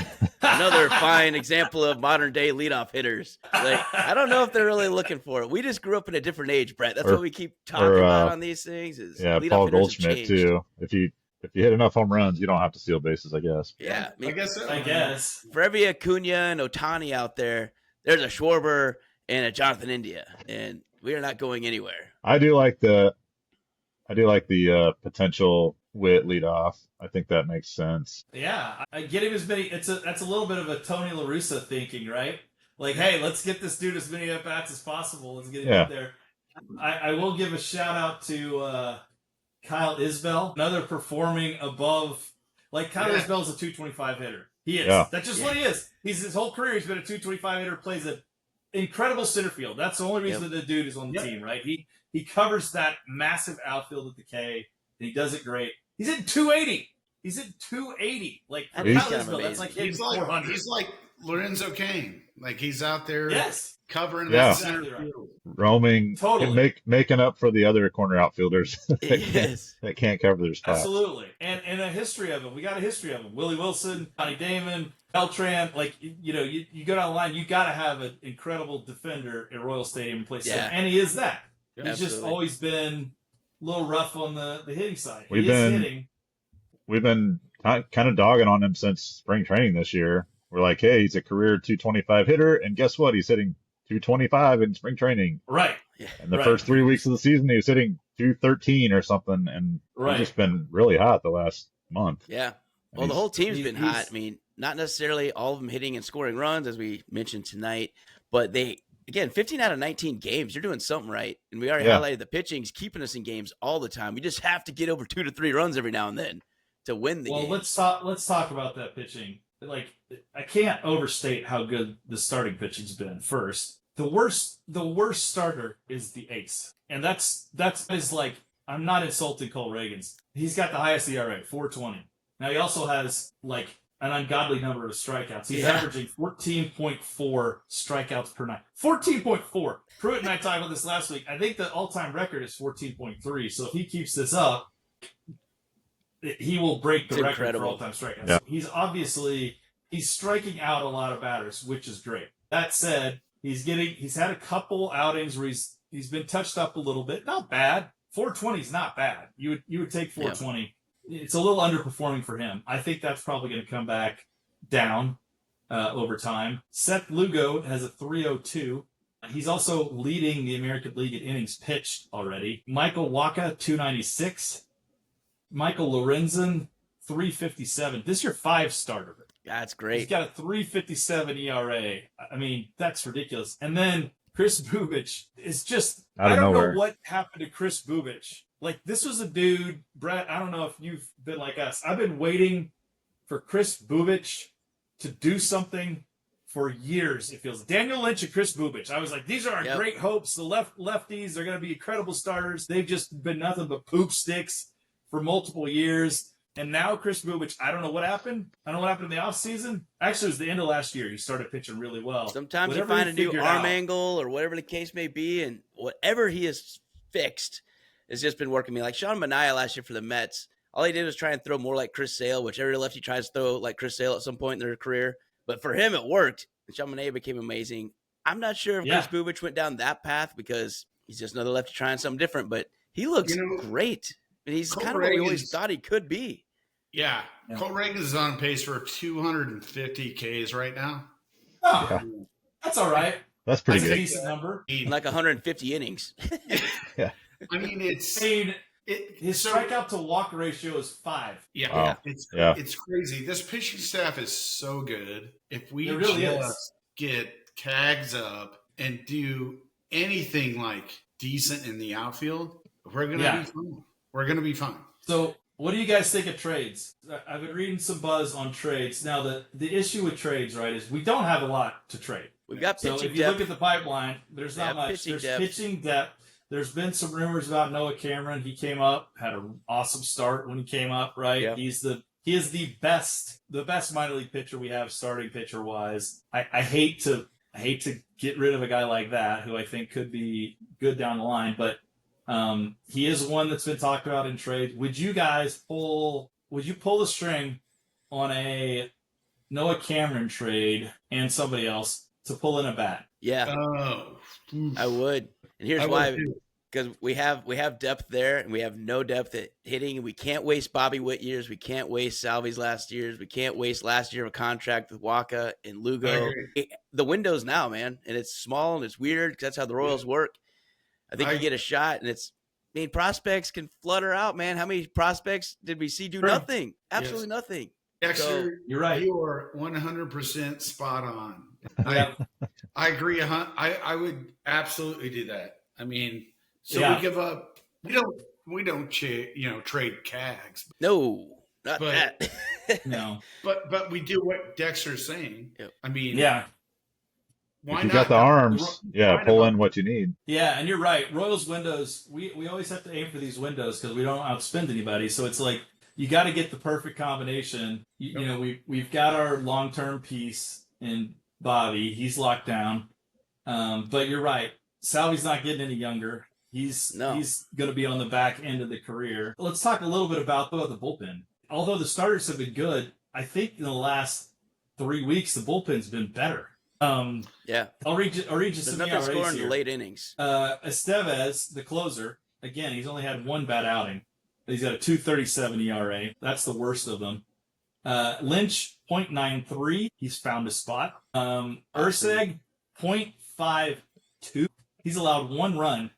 Speaker 2: Another fine example of modern day leadoff hitters. Like, I don't know if they're really looking for it. We just grew up in a different age, Brett. That's what we keep talking about on these things. Is
Speaker 1: Paul Goldschmidt too. If you hit enough home runs, you don't have to steal bases, I guess.
Speaker 2: Yeah,
Speaker 4: I guess so.
Speaker 3: I guess
Speaker 2: for every Acuna and Ohtani out there, there's a Schwarber and a Jonathan India, and we are not going anywhere.
Speaker 1: I do like the potential Witt leadoff. I think that makes sense.
Speaker 3: Yeah, I get him as many. That's a little bit of a Tony La Russa thinking, right? Like, hey, let's get this dude as many at bats as possible. Let's get him out there. I will give a shout out to Kyle Isbell, another performing above. Like Kyle Isbell is a 225 hitter. He is. Yeah. That's just what he is. He's his whole career. He's been a 225 hitter. Plays an incredible center field. That's the only reason that the dude is on the team, right? He covers that massive outfield at the K, and he does it great. He's at 280. He's at 280. Like Kyle Isbell, that's like hitting 400.
Speaker 4: He's like Lorenzo Cain. Like he's out there covering
Speaker 1: that
Speaker 4: center field.
Speaker 1: Roaming, making up for the other corner outfielders that can't cover their spots.
Speaker 3: Absolutely. And a history of him. We got a history of him. Willie Wilson, Johnny Damon, Beltran. Like, you go down the line, you got to have an incredible defender at Royal Stadium in place. Yeah. And he is that. Yeah, he's just always been a little rough on the hitting side. We've
Speaker 1: been kind of dogging on him since spring training this year. We're like, hey, he's a career 225 hitter, and guess what? He's hitting 225 in spring training.
Speaker 3: Right.
Speaker 1: And the first 3 weeks of the season, he was hitting 213 or something, and he's just been really hot the last month.
Speaker 2: Yeah. Well, the whole team's been hot. I mean, not necessarily all of them hitting and scoring runs, as we mentioned tonight, but again, 15 out of 19 games, you're doing something right. And we already highlighted the pitching's keeping us in games all the time. We just have to get over 2 to 3 runs every now and then to win the game.
Speaker 3: Well, let's talk about that pitching. Like, I can't overstate how good the starting pitching's been. First, the worst starter is the ace, and that's like, I'm not insulting Cole Reagans. He's got the highest ERA, 4.20. Now he also has like an ungodly number of strikeouts. He's averaging 14.4 strikeouts per night. 14.4. Pruitt and I talked about this last week. I think the all-time record is 14.3. So if he keeps this up, he will break the record for all-time strikeouts. Yeah. He's striking out a lot of batters, which is great. That said, he's had a couple outings where he's been touched up a little bit. Not bad. 420 is not bad. You would take 420. Yeah. It's a little underperforming for him. I think that's probably going to come back down over time. Seth Lugo has a 302. He's also leading the American League in innings pitched already. Michael Wacha, 296. Michael Lorenzen, 357. This is your 5-starter.
Speaker 2: That's great.
Speaker 3: He's got a 357 ERA. I mean, that's ridiculous. And then Chris Bubich is just, I don't know what happened to Chris Bubich. Like, this was a dude, Brett, I don't know if you've been like us. I've been waiting for Chris Bubich to do something for years, it feels. Daniel Lynch and Chris Bubich. I was like, these are our great hopes. The lefties are going to be incredible starters. They've just been nothing but poop sticks for multiple years. And now Chris Bubich, I don't know what happened. I don't know what happened in the offseason. Actually, it was the end of last year. He started pitching really well.
Speaker 2: Sometimes you find a new arm angle or whatever the case may be, and whatever he has fixed has just been working me. Like Sean Manaea last year for the Mets, all he did was try and throw more like Chris Sale, which every lefty tries to throw like Chris Sale at some point in their career. But for him, it worked. And Sean Manaea became amazing. I'm not sure if Chris Bubich went down that path because he's just another lefty trying something different, but he looks great. And he's kind of what we always thought he could be.
Speaker 4: Yeah. Cole Reagans is on pace for 250 Ks right now.
Speaker 3: Oh, that's all right.
Speaker 1: That's pretty good.
Speaker 3: A decent number.
Speaker 2: Like 150 innings.
Speaker 1: Yeah.
Speaker 4: I mean, his
Speaker 3: strikeout to walk ratio is 5.
Speaker 4: Yeah.
Speaker 1: Wow.
Speaker 4: It's crazy. This pitching staff is so good. If we get tags up and do anything like decent in the outfield, we're going to be fine. We're going to be fine.
Speaker 3: So, what do you guys think of trades? I've been reading some buzz on trades. Now, the issue with trades, right, is we don't have a lot to trade.
Speaker 2: We've got pitching depth.
Speaker 3: So if you look at the pipeline, there's not much. There's pitching depth. There's been some rumors about Noah Cameron. He came up, had an awesome start when he came up, right? Yep. He's the He is the best minor league pitcher we have, starting pitcher wise. I hate to get rid of a guy like that, who I think could be good down the line, but he is one that's been talked about in trades. Would you pull the string on a Noah Cameron trade and somebody else to pull in a bat?
Speaker 2: Yeah, I would. And here's why. Because we have depth there, and we have no depth at hitting, and we can't waste Bobby Witt years. We can't waste Salvi's last years. We can't waste last year of a contract with Waka and Lugo. The window's now, man, and it's small and it's weird because that's how the Royals work. I think you get a shot, and prospects can flutter out, man. How many prospects did we see do nothing? Absolutely nothing.
Speaker 4: Dexter,
Speaker 3: you're right.
Speaker 4: You are 100% spot on. I agree. I would absolutely do that. I mean, we give up. We don't trade Cags.
Speaker 2: No, not that.
Speaker 3: No,
Speaker 4: but we do what Dexter's saying.
Speaker 2: Yep.
Speaker 4: I mean,
Speaker 1: Why if you got the arms, pull in what you need.
Speaker 3: Yeah, and you're right. Royals windows, we always have to aim for these windows because we don't outspend anybody. So it's like you got to get the perfect combination. We've got our long-term piece in Bobby. He's locked down. But you're right. Salvi's not getting any younger. He's going to be on the back end of the career. Let's talk a little bit about the bullpen. Although the starters have been good, I think in the last 3 weeks the bullpen's been better. I'll read you some
Speaker 2: nothing scoring in the late innings.
Speaker 3: Estevez, the closer, again, he's only had one bad outing. He's got a 2.37 ERA. That's the worst of them. Lynch, 0.93. He's found a spot. Urseg, 0.52. He's allowed one run,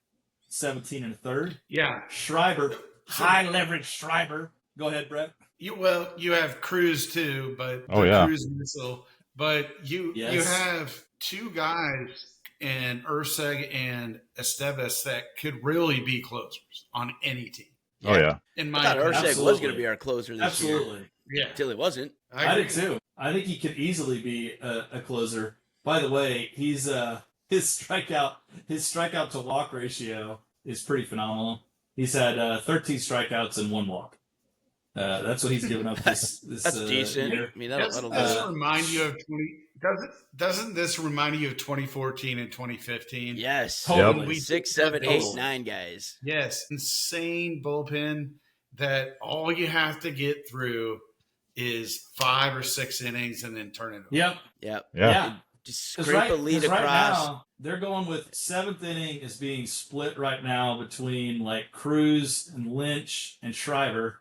Speaker 3: 17 and a third.
Speaker 4: Yeah.
Speaker 3: Schreiber, high leverage Schreiber. Go ahead, Brett.
Speaker 4: You have Cruz too, but Cruz missile. But you have two guys in Urseg and Estevez that could really be closers on any team.
Speaker 1: Oh yeah.
Speaker 2: I thought Urseg was going to be our closer this year.
Speaker 3: Absolutely.
Speaker 4: Yeah.
Speaker 2: Until it wasn't.
Speaker 3: I did too. I think he could easily be a closer. By the way, he's his strikeout to walk ratio is pretty phenomenal. He's had 13 strikeouts and one walk. That's what he's given up this
Speaker 2: that's decent.
Speaker 3: year.
Speaker 2: I mean, that'll
Speaker 4: remind you of doesn't this remind you of 2014 and 2015?
Speaker 2: Yes.
Speaker 3: Totally.
Speaker 2: 6, 7, 8, 9 guys.
Speaker 4: Yes. Insane bullpen that all you have to get through is 5 or 6 innings and then turn it over.
Speaker 2: Yep.
Speaker 3: Yeah.
Speaker 2: Just scrape a lead across.
Speaker 3: Right now, they're going with 7th inning is being split right now between like Cruz and Lynch and Schreiber.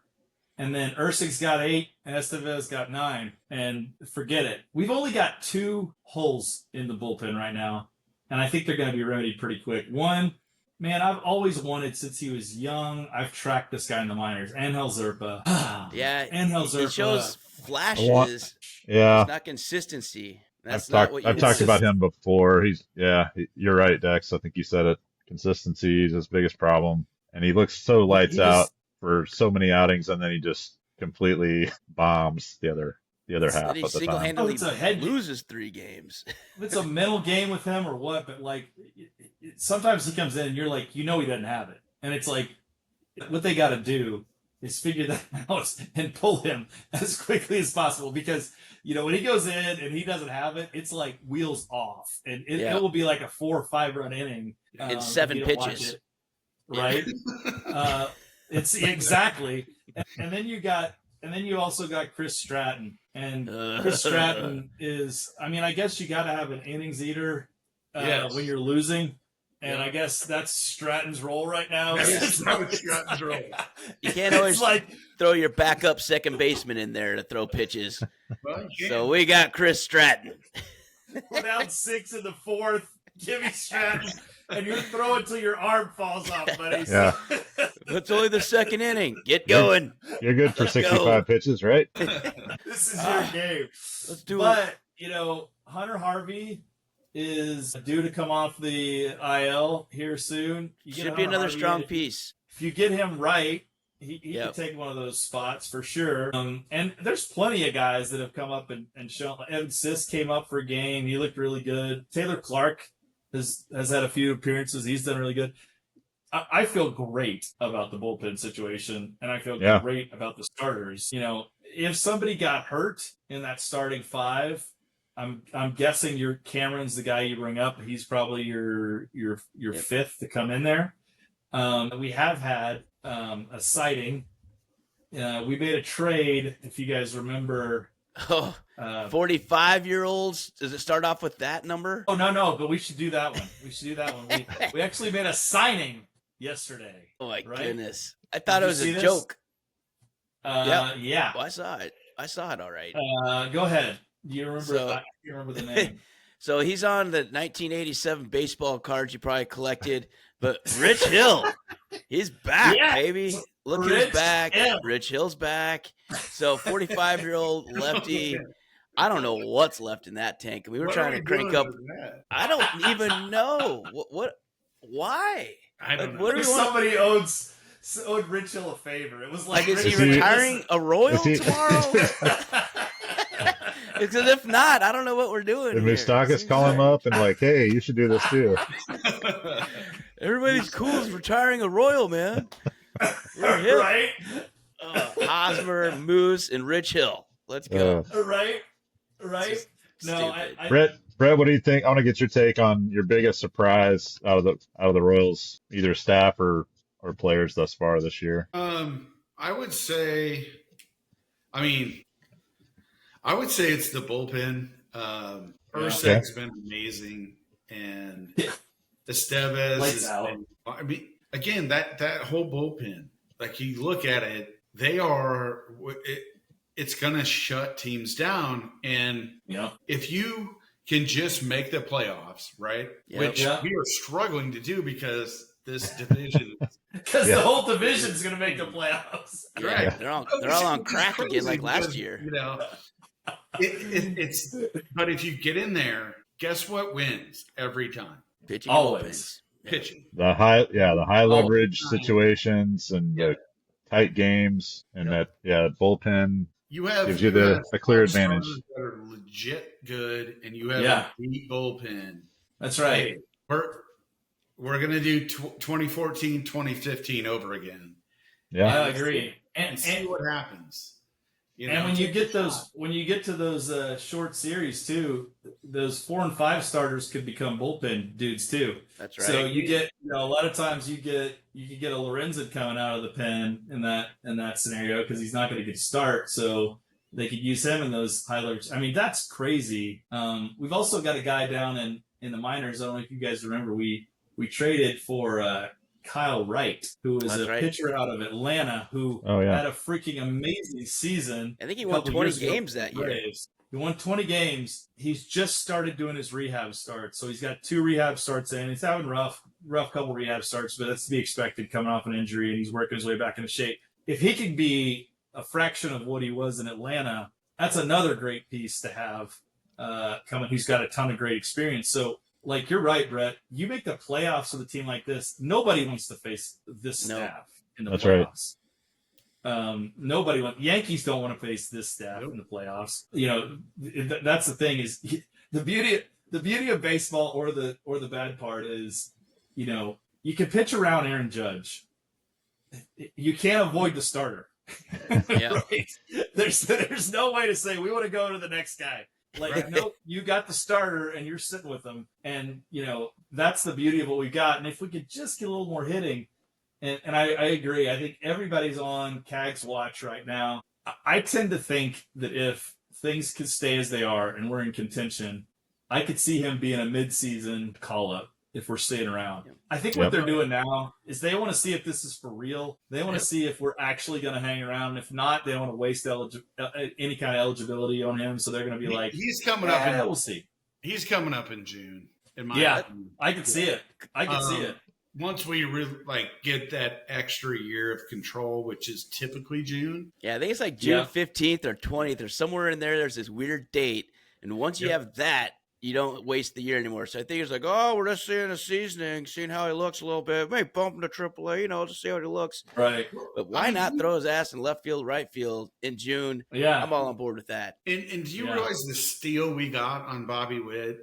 Speaker 3: And then Urseg's got 8 and Estevez got 9. And forget it. We've only got 2 holes in the bullpen right now. And I think they're going to be remedied pretty quick. One, man, I've always wanted since he was young. I've tracked this guy in the minors. Angel Zerpa. Angel Zerpa.
Speaker 2: It shows flashes.
Speaker 1: Yeah.
Speaker 2: It's not consistency. I've
Speaker 1: talked about him before. You're right, Dex. I think you said it. Consistency is his biggest problem. And he looks so lights out for so many outings, and then he just completely bombs the other half
Speaker 2: he
Speaker 1: of the time.
Speaker 2: single-handedly loses 3 games.
Speaker 3: It's a mental game with him or what, but like sometimes he comes in and you're like, he doesn't have it. And it's like what they got to do is figure that out and pull him as quickly as possible because, when he goes in and he doesn't have it, it's like wheels off. And it will be like a 4 or 5 run inning.
Speaker 2: In 7 pitches.
Speaker 3: Right? It's exactly. And then you also got Chris Stratton. And Chris Stratton is, I guess you got to have an innings eater when you're losing. And I guess that's Stratton's role right now.
Speaker 4: That's Stratton's role.
Speaker 2: You can't always throw your backup second baseman in there to throw pitches.
Speaker 4: Well,
Speaker 2: so we got Chris Stratton.
Speaker 3: We're down 6 in the 4th. Give me Stratton. And you're throwing till your arm falls off, buddy.
Speaker 1: Yeah.
Speaker 2: It's only the 2nd inning. Get going.
Speaker 1: You're good for 65 pitches, right?
Speaker 3: This is your game.
Speaker 2: Let's do it.
Speaker 3: But, Hunter Harvey is due to come off the IL here soon.
Speaker 2: Should be another strong piece.
Speaker 3: If you get him right, he can take one of those spots for sure. And there's plenty of guys that have come up and shown. Evan Sisk came up for a game. He looked really good. Taylor Clark has had a few appearances. He's done really good. I feel great about the bullpen situation, and I feel
Speaker 1: Yeah.
Speaker 3: great about the starters. You know, if somebody got hurt in that starting five, I'm guessing your Cameron's the guy you bring up. He's probably your fifth to come in there. We have had a sighting. We made a trade, if you guys remember.
Speaker 2: Oh, 45-year-olds. Does it start off with that number?
Speaker 3: Oh, no, but we should do that one. We actually made a signing yesterday.
Speaker 2: Oh, my
Speaker 3: right?
Speaker 2: goodness. I thought it was a joke. Yeah. Well, I saw it all right.
Speaker 3: Go ahead. Do you remember, you remember the name?
Speaker 2: So he's on the 1987 baseball cards you probably collected, but Rich Hill, he's back, baby. Look who's back. Rich Hill's back. So 45-year-old lefty. I don't know what's left in that tank. We were trying to crank up. I don't even know. What? Why?
Speaker 4: I don't know.
Speaker 3: What if somebody owed Rich Hill a favor? It was like
Speaker 2: is he retiring a Royal tomorrow? Because if not, I don't know what we're doing.
Speaker 1: Did Moustakis call him up and like, hey, you should do this too?
Speaker 2: Everybody's cool is retiring a Royal, man.
Speaker 3: Right?
Speaker 2: Hosmer, Moose, and Rich Hill. Let's go.
Speaker 3: Right. No,
Speaker 1: Brett, what do you think? I want to get your take on your biggest surprise out of the Royals, either staff or players thus far this year.
Speaker 4: I would say it's the bullpen. Ursek's been amazing, and Estevez. Again, that whole bullpen. Like you look at it, it's going to shut teams down, and if you can just make the playoffs, right? Which we are struggling to do because this division.
Speaker 3: Because the whole division is going to make the playoffs.
Speaker 2: Yeah, right. They're all on crack again like last year.
Speaker 4: You know, it's. But if you get in there, guess what wins every time?
Speaker 2: Pitching.
Speaker 3: Always.
Speaker 4: Pitching.
Speaker 1: The high leverage situations and the tight games and that bullpen. Gives you a clear advantage.
Speaker 4: That are legit good, and you have a deep bullpen.
Speaker 3: That's right.
Speaker 4: We're going to do 2014, 2015 over again.
Speaker 1: Yeah,
Speaker 3: I agree. And
Speaker 4: see what happens.
Speaker 3: And when you get to those short series too, those 4 and 5 starters could become bullpen dudes too.
Speaker 2: That's right.
Speaker 3: So you get a lot of times you could get a Lorenzen coming out of the pen in that scenario because he's not going to get a start. So they could use him in those high leverage. I mean, that's crazy. We've also got a guy down in the minors. I don't know if you guys remember, we traded for Kyle Wright, who is pitcher out of Atlanta who had a freaking amazing season.
Speaker 2: I think he won 20 games that year.
Speaker 3: He won 20 games. He's just started doing his rehab starts. So he's got 2 rehab starts in. He's having rough couple rehab starts, but that's to be expected coming off an injury, and he's working his way back into shape. If he can be a fraction of what he was in Atlanta, that's another great piece to have coming, who's got a ton of great experience. So, like, you're right, Brett. You make the playoffs with a team like this, nobody wants to face this staff in the playoffs. Right. Nobody wants. Yankees don't want to face this staff in the playoffs. You know, that's the thing. Is the beauty of baseball, or the bad part is, you know, you can pitch around Aaron Judge. You can't avoid the starter. Right? There's no way to say we want to go to the next guy. Like, no, you got the starter and you're sitting with them. And, you know, that's the beauty of what we got. And if we could just get a little more hitting, and I agree. I think everybody's on CAG's watch right now. I tend to think that if things could stay as they are and we're in contention, I could see him being a midseason call-up if we're staying around. I think what they're doing now is they want to see if this is for real. They want to see if we're actually going to hang around. If not, they don't want to waste any kind of eligibility on him. So they're going to be like,
Speaker 4: he's coming up.
Speaker 3: We'll see.
Speaker 4: He's coming up in June. In my opinion.
Speaker 3: I can see it. See it.
Speaker 4: Once we really get that extra year of control, which is typically June.
Speaker 2: Yeah, I think it's like June 15th or 20th or somewhere in there. There's this weird date. And once you have that, you don't waste the year anymore. So I think it's like, we're just seeing the seasoning, seeing how he looks a little bit. Maybe bump him to AAA, just see how he looks.
Speaker 3: Right.
Speaker 2: But why not throw his ass in left field, right field in June? Yeah. I'm all on board with that.
Speaker 4: And do you realize the steal we got on Bobby Witt?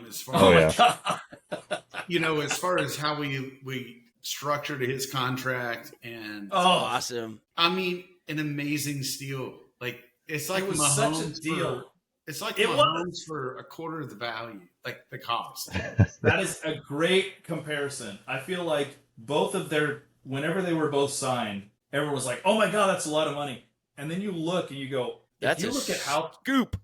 Speaker 4: As far as as far as how we structure to his contract, and
Speaker 2: awesome.
Speaker 4: I mean, an amazing steal. Like it's like
Speaker 3: it was
Speaker 4: Mahomes
Speaker 3: such a deal.
Speaker 4: It's like Mahomes for a quarter of the value, like the cost.
Speaker 3: That is a great comparison. I feel like both of whenever they were both signed, everyone was like, "Oh my God, that's a lot of money." And then you look and you go,
Speaker 2: "That's
Speaker 3: if you look at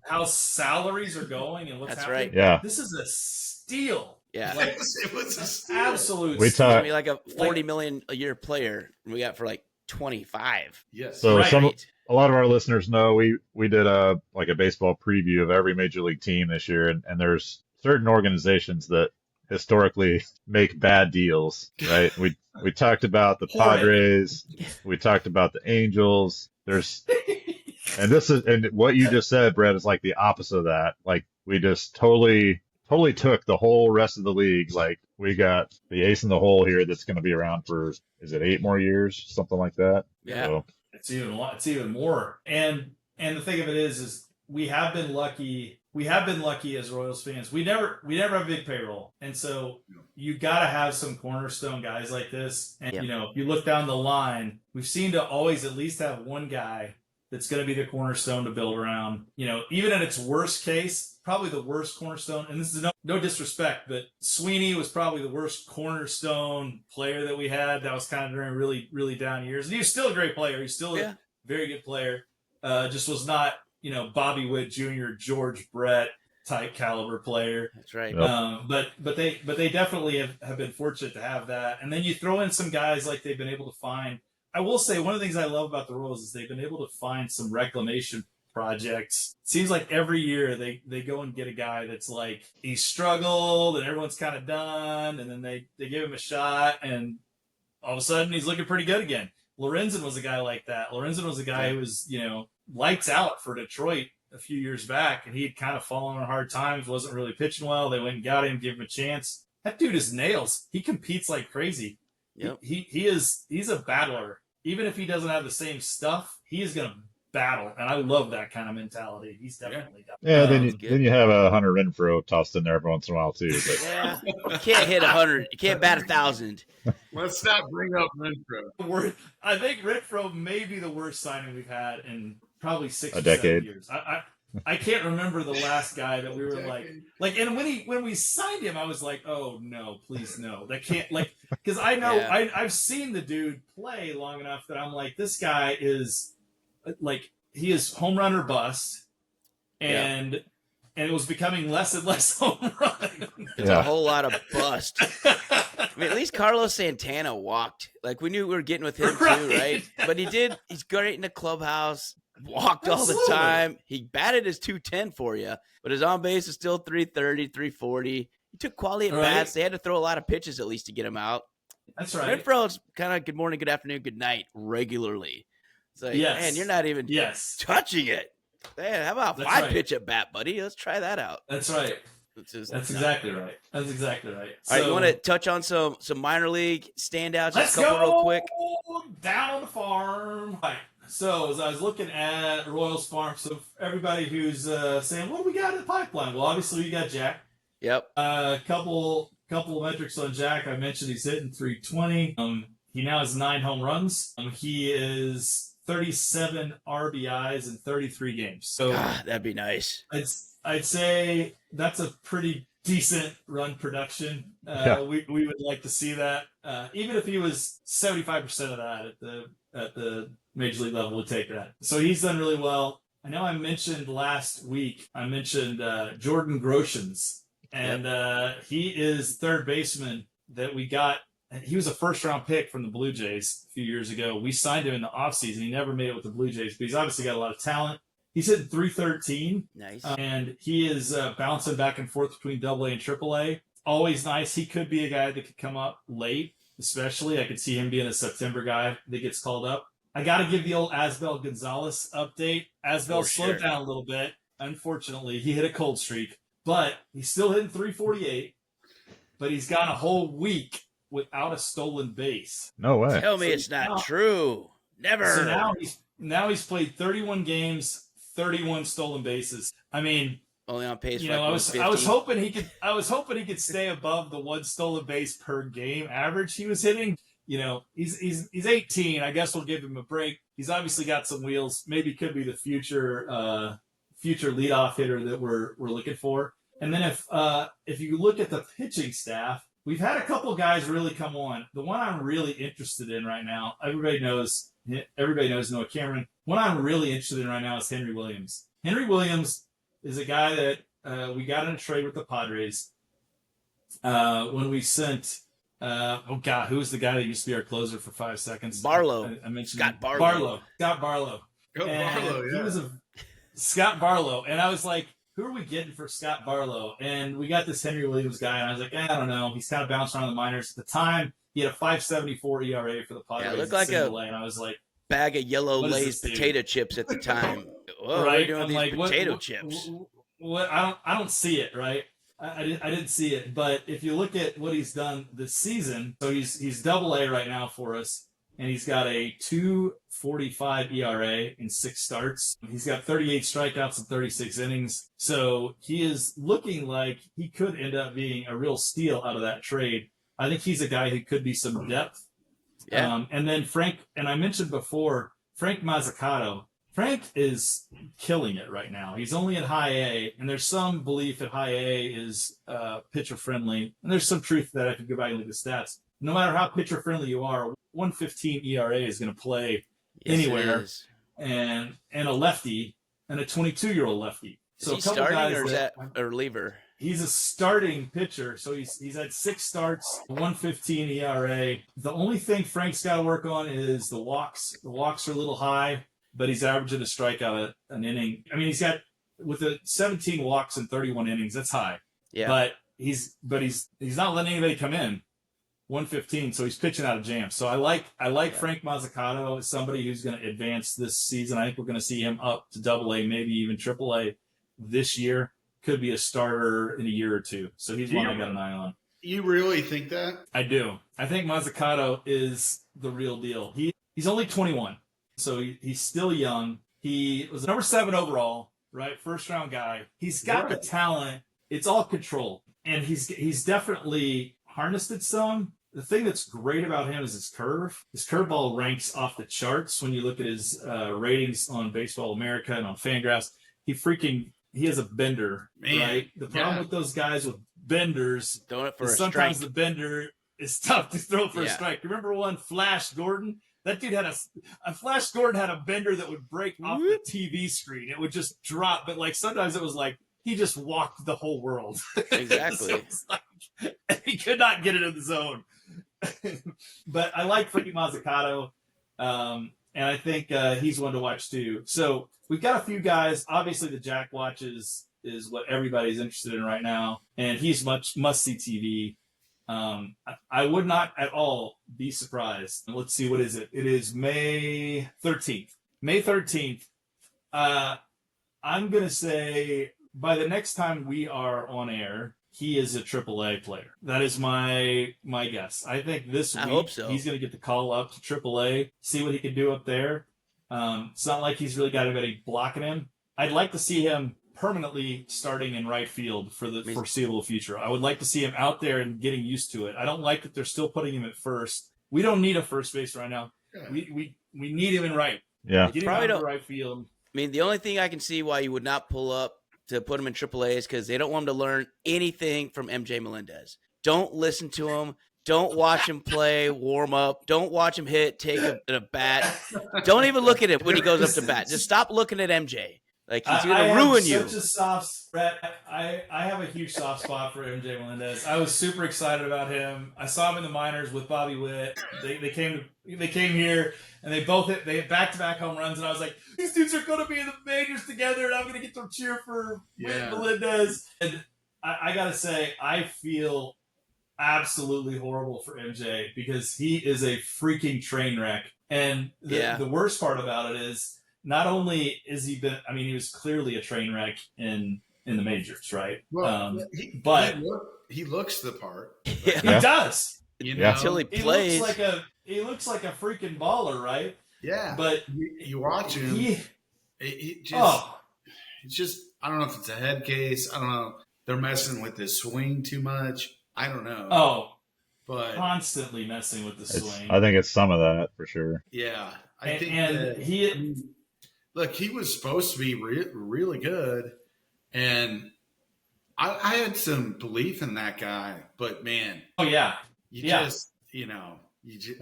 Speaker 3: how salaries are going and what's happening,
Speaker 2: right.
Speaker 1: Yeah,
Speaker 3: this is a steal."
Speaker 2: Yeah,
Speaker 3: like,
Speaker 4: it was a steal.
Speaker 3: Absolute.
Speaker 1: We
Speaker 3: steal.
Speaker 1: talk-
Speaker 2: I mean, like a $40 million a year player we got for like 25.
Speaker 4: Yes.
Speaker 1: So
Speaker 2: right.
Speaker 1: A lot of our listeners know we did a baseball preview of every major league team this year, and there's certain organizations that historically make bad deals, right? We talked about the Padres, we talked about the Angels. And what you just said, Brett, is like the opposite of that. Like we just totally took the whole rest of the league. Like we got the ace in the hole here that's going to be around for, is it 8 more years, something like that?
Speaker 2: Yeah.
Speaker 1: So,
Speaker 3: It's even more. And the thing of it is we have been lucky. We have been lucky as Royals fans. We never have a big payroll, and so you got to have some cornerstone guys like this. And if you look down the line, we've seemed to always at least have one guy that's going to be the cornerstone to build around. Even in its worst case, probably the worst cornerstone. And this is no disrespect, but Sweeney was probably the worst cornerstone player that we had. That was kind of during really, really down years. And he was still a great player. He's still a very good player. Just was not, Bobby Witt Jr., George Brett type caliber player.
Speaker 2: That's right.
Speaker 1: Yep.
Speaker 3: But they definitely have been fortunate to have that. And then you throw in some guys like they've been able to find. I will say one of the things I love about the Royals is they've been able to find some reclamation projects. It seems like every year they go and get a guy that's like he struggled and everyone's kind of done, and then they give him a shot and all of a sudden he's looking pretty good again. Lorenzen was a guy like that. Lorenzen was a guy who was, lights out for Detroit a few years back, and he'd kind of fallen on hard times, wasn't really pitching well. They went and got him, gave him a chance. That dude is nails. He competes like crazy.
Speaker 2: Yep.
Speaker 3: He's a battler. Even if he doesn't have the same stuff, he is going to battle, and I love that kind of mentality. He's definitely done.
Speaker 1: Yeah, then you have a Hunter Renfroe tossed in there every once in a while too. But.
Speaker 2: Yeah, you can't hit 100. You can't bat 1,000.
Speaker 4: Let's not bring up Renfroe.
Speaker 3: I think Renfroe may be the worst signing we've had in probably 6
Speaker 1: a
Speaker 3: or
Speaker 1: decade.
Speaker 3: 7 years. I can't remember the last guy that we were like, and when we signed him, I was like, oh no, please no, that can't because I know I've seen the dude play long enough that I'm like, this guy is like he is home run or bust, and it was becoming less and less home run.
Speaker 2: It's a whole lot of bust. I mean, at least Carlos Santana walked. Like we knew we were getting with him too, right? But he did. He's great in the clubhouse. Walked all the time. He batted his 210 for you, but his on base is still 330, 340. He took quality at bats. They had to throw a lot of pitches at least to get him out.
Speaker 3: That's right.
Speaker 2: Renfroe's kind of good morning, good afternoon, good night regularly. It's like, man, you're not even touching it. Man, how about 5 pitch at bat, buddy? Let's try that out.
Speaker 3: That's right. That's exactly right. That's exactly right.
Speaker 2: All right, you want to touch on some minor league standouts?
Speaker 3: Let's
Speaker 2: go real quick.
Speaker 3: Down on the farm. Right. So as I was looking at Royals Farm, so everybody who's saying, what do we got in the pipeline? Well, obviously we got Jack.
Speaker 2: Yep.
Speaker 3: Couple of metrics on Jack. I mentioned he's hitting 320. He now has 9 home runs. He is 37 RBIs in 33 games. So
Speaker 2: that'd be nice.
Speaker 3: I'd say that's a pretty decent run production. We would like to see that. Even if he was 75% of that at the major league level, would take that. So he's done really well. I know I mentioned last week, Jordan Groshans, and he is third baseman that we got. He was a first-round pick from the Blue Jays a few years ago. We signed him in the offseason. He never made it with the Blue Jays, but he's obviously got a lot of talent. He's hitting 313.
Speaker 2: Nice.
Speaker 3: And he is bouncing back and forth between AA and AAA. Always nice. He could be a guy that could come up late, especially. I could see him being a September guy that gets called up. I got to give the old Asbel Gonzalez update. Asbel slowed down a little bit. Unfortunately, he hit a cold streak, but he's still hitting 348. But he's gone a whole week without a stolen base.
Speaker 1: No way.
Speaker 2: Tell me it's not true. Never.
Speaker 3: So now he's played 31 games, 31 stolen bases. I mean,
Speaker 2: only on pace
Speaker 3: You
Speaker 2: for
Speaker 3: know,
Speaker 2: like
Speaker 3: I was
Speaker 2: 150.
Speaker 3: hoping he could stay above the 1 stolen base per game average he was hitting. You know, he's 18. I guess we'll give him a break. He's obviously got some wheels. Maybe could be the future leadoff hitter that we're looking for. And then if you look at the pitching staff, we've had a couple guys really come on. The one I'm really interested in right now, everybody knows Noah Cameron. One I'm really interested in right now is Henry Williams. Henry Williams is a guy that we got in a trade with the Padres when we sent. Who was the guy that used to be our closer for 5 seconds?
Speaker 2: Barlow.
Speaker 3: I mentioned
Speaker 2: Scott Barlow.
Speaker 3: Scott Barlow.
Speaker 4: Oh, Barlow, yeah.
Speaker 3: He was Scott Barlow, and I was like, who are we getting for Scott Barlow? And we got this Henry Williams guy, and I was like, I don't know. He's kind of bouncing around the minors. At the time, he had a 5.74 ERA for the Padres.
Speaker 2: Yeah, it looked like
Speaker 3: and I was like,
Speaker 2: bag of yellow
Speaker 3: what is
Speaker 2: Lay's
Speaker 3: this,
Speaker 2: potato chips at the time. Whoa,
Speaker 3: right?
Speaker 2: what are you doing
Speaker 3: I'm
Speaker 2: with
Speaker 3: like,
Speaker 2: these potato chips?
Speaker 3: What? I don't see it, right? I didn't see it, but if you look at what he's done this season, so he's Double-A right now for us, and he's got a 2.45 ERA in 6 starts. He's got 38 strikeouts in 36 innings, so he is looking like he could end up being a real steal out of that trade. I think he's a guy who could be some depth.
Speaker 2: Yeah.
Speaker 3: And then Frank, and I mentioned before, Frank Mazzucato. Frank is killing it right now. He's only at high A, and there's some belief that high A is pitcher friendly, and there's some truth to that. I could go back and look at the stats. No matter how pitcher friendly you are, 1.15 ERA is going to play anywhere, and a lefty, and a 22-year-old lefty.
Speaker 2: Is he starting or is that a reliever?
Speaker 3: He's a starting pitcher, so he's had 6 starts, 1.15 ERA. The only thing Frank's got to work on is the walks. The walks are a little high, but he's averaging a strikeout an inning. I mean, he's got with the 17 walks in 31 innings. That's high.
Speaker 2: Yeah.
Speaker 3: But he's not letting anybody come in. 115, so he's pitching out of jams. So I like Frank Mazzucato as somebody who's going to advance this season. I think we're going to see him up to Double-A, maybe even Triple-A this year. Could be a starter in a year or two. So he's one I got an eye on.
Speaker 4: You really think that?
Speaker 3: I do. I think Mazzucato is the real deal. He's only 21. So he's still young. He was number 7 overall, right? First round guy. He's got the talent. It's all control. And he's definitely harnessed it some. The thing that's great about him is his curve. His curveball ranks off the charts when you look at his ratings on Baseball America and on Fangraphs. He has a bender, right? The problem with those guys with benders is sometimes the bender is tough to throw for a strike. Remember one Flash Gordon? That dude had a Flash Gordon had a bender that would break off the TV screen. It would just drop, but like sometimes it was like he just walked the whole world.
Speaker 2: Exactly.
Speaker 3: So he could not get it in the zone. But I like Frankie Mazzucato, and I think he's one to watch too. So we've got a few guys. Obviously, the Jack Watch is what everybody's interested in right now, and he's must-see TV. I would not at all be surprised. Let's see, what is it? It is May 13th. May 13th. I'm going to say by the next time we are on air, he is a Triple-A player. That is my guess. I think this week
Speaker 2: hope so.
Speaker 3: He's going to get the call up to Triple-A, see what he can do up there. It's not like he's really got anybody blocking him. I'd like to see him permanently starting in right field for the foreseeable future. I would like to see him out there and getting used to it. I don't like that they're still putting him at first. We don't need a first base right now. We need him in right.
Speaker 1: Yeah.
Speaker 3: Get him out in right field.
Speaker 2: I mean, the only thing I can see why you would not pull up to put him in AAA is because they don't want him to learn anything from MJ Melendez. Don't listen to him. Don't watch him play, warm up. Don't watch him take a bat. Don't even look at him when he goes up to bat. Just stop looking at MJ. Like, he's going to ruin you.
Speaker 3: I have a huge soft spot for MJ Melendez. I was super excited about him. I saw him in the minors with Bobby Witt. They came here and they hit back-to-back home runs, and I was like, these dudes are going to be in the majors together, and I'm going to get to cheer for Witt Melendez. And I got to say, I feel absolutely horrible for MJ because he is a freaking train wreck. And the worst part about it is, not only is he was clearly a train wreck in the majors, right? Well,
Speaker 4: he looks the part.
Speaker 3: Yeah. He does.
Speaker 2: Until he plays.
Speaker 3: He looks like a freaking baller, right?
Speaker 4: Yeah.
Speaker 3: But
Speaker 4: you watch him. I don't know if it's a head case. I don't know. They're messing with his swing too much. I don't know.
Speaker 3: Oh,
Speaker 4: but
Speaker 3: constantly messing with the swing.
Speaker 1: I think it's some of that for sure.
Speaker 4: Yeah, I think
Speaker 3: and
Speaker 4: he was supposed to be really good, and I had some belief in that guy. But man,
Speaker 3: you
Speaker 4: just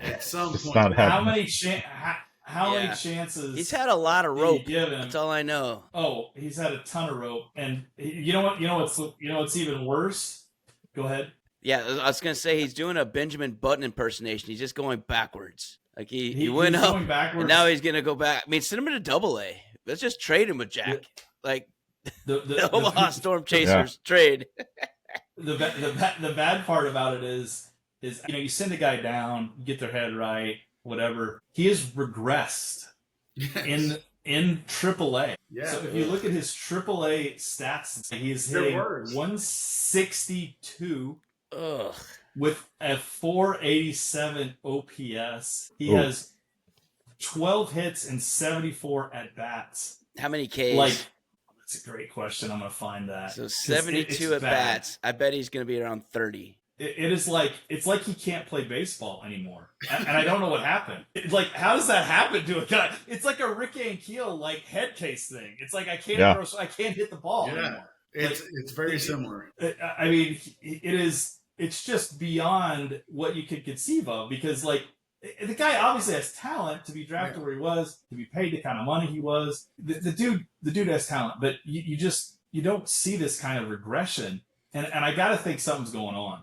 Speaker 4: at some point,
Speaker 3: how many chances?
Speaker 2: He's had a lot of rope.
Speaker 3: Give him?
Speaker 2: That's all I know.
Speaker 3: Oh, he's had a ton of rope, and you know what's even worse? Go ahead.
Speaker 2: Yeah, I was gonna say he's doing a Benjamin Button impersonation. He's just going backwards. Like he went up, and now he's gonna go back. I mean, send him to Double-A. Let's just trade him with Jack. Like the Omaha Storm Chasers trade.
Speaker 3: The bad part about it is you send a guy down, you get their head right, whatever. He has regressed in AAA.
Speaker 4: Yeah.
Speaker 3: So if you look at his AAA stats, he's hitting 162 with a 487 OPS. He has 12 hits and 74 at bats.
Speaker 2: How many Ks?
Speaker 3: That's a great question. I'm gonna find that.
Speaker 2: So 72 at bats. I bet he's gonna be around 30.
Speaker 3: It's like he can't play baseball anymore, and I don't know what happened. How does that happen to a guy? It's like a Rick Ankiel head case thing. It's like I can't hit the ball anymore.
Speaker 4: It's very similar.
Speaker 3: I mean, it's just beyond what you could conceive of, because the guy obviously has talent to be drafted where he was, to be paid the kind of money he was. The dude has talent, but you don't see this kind of regression, and I got to think something's going on.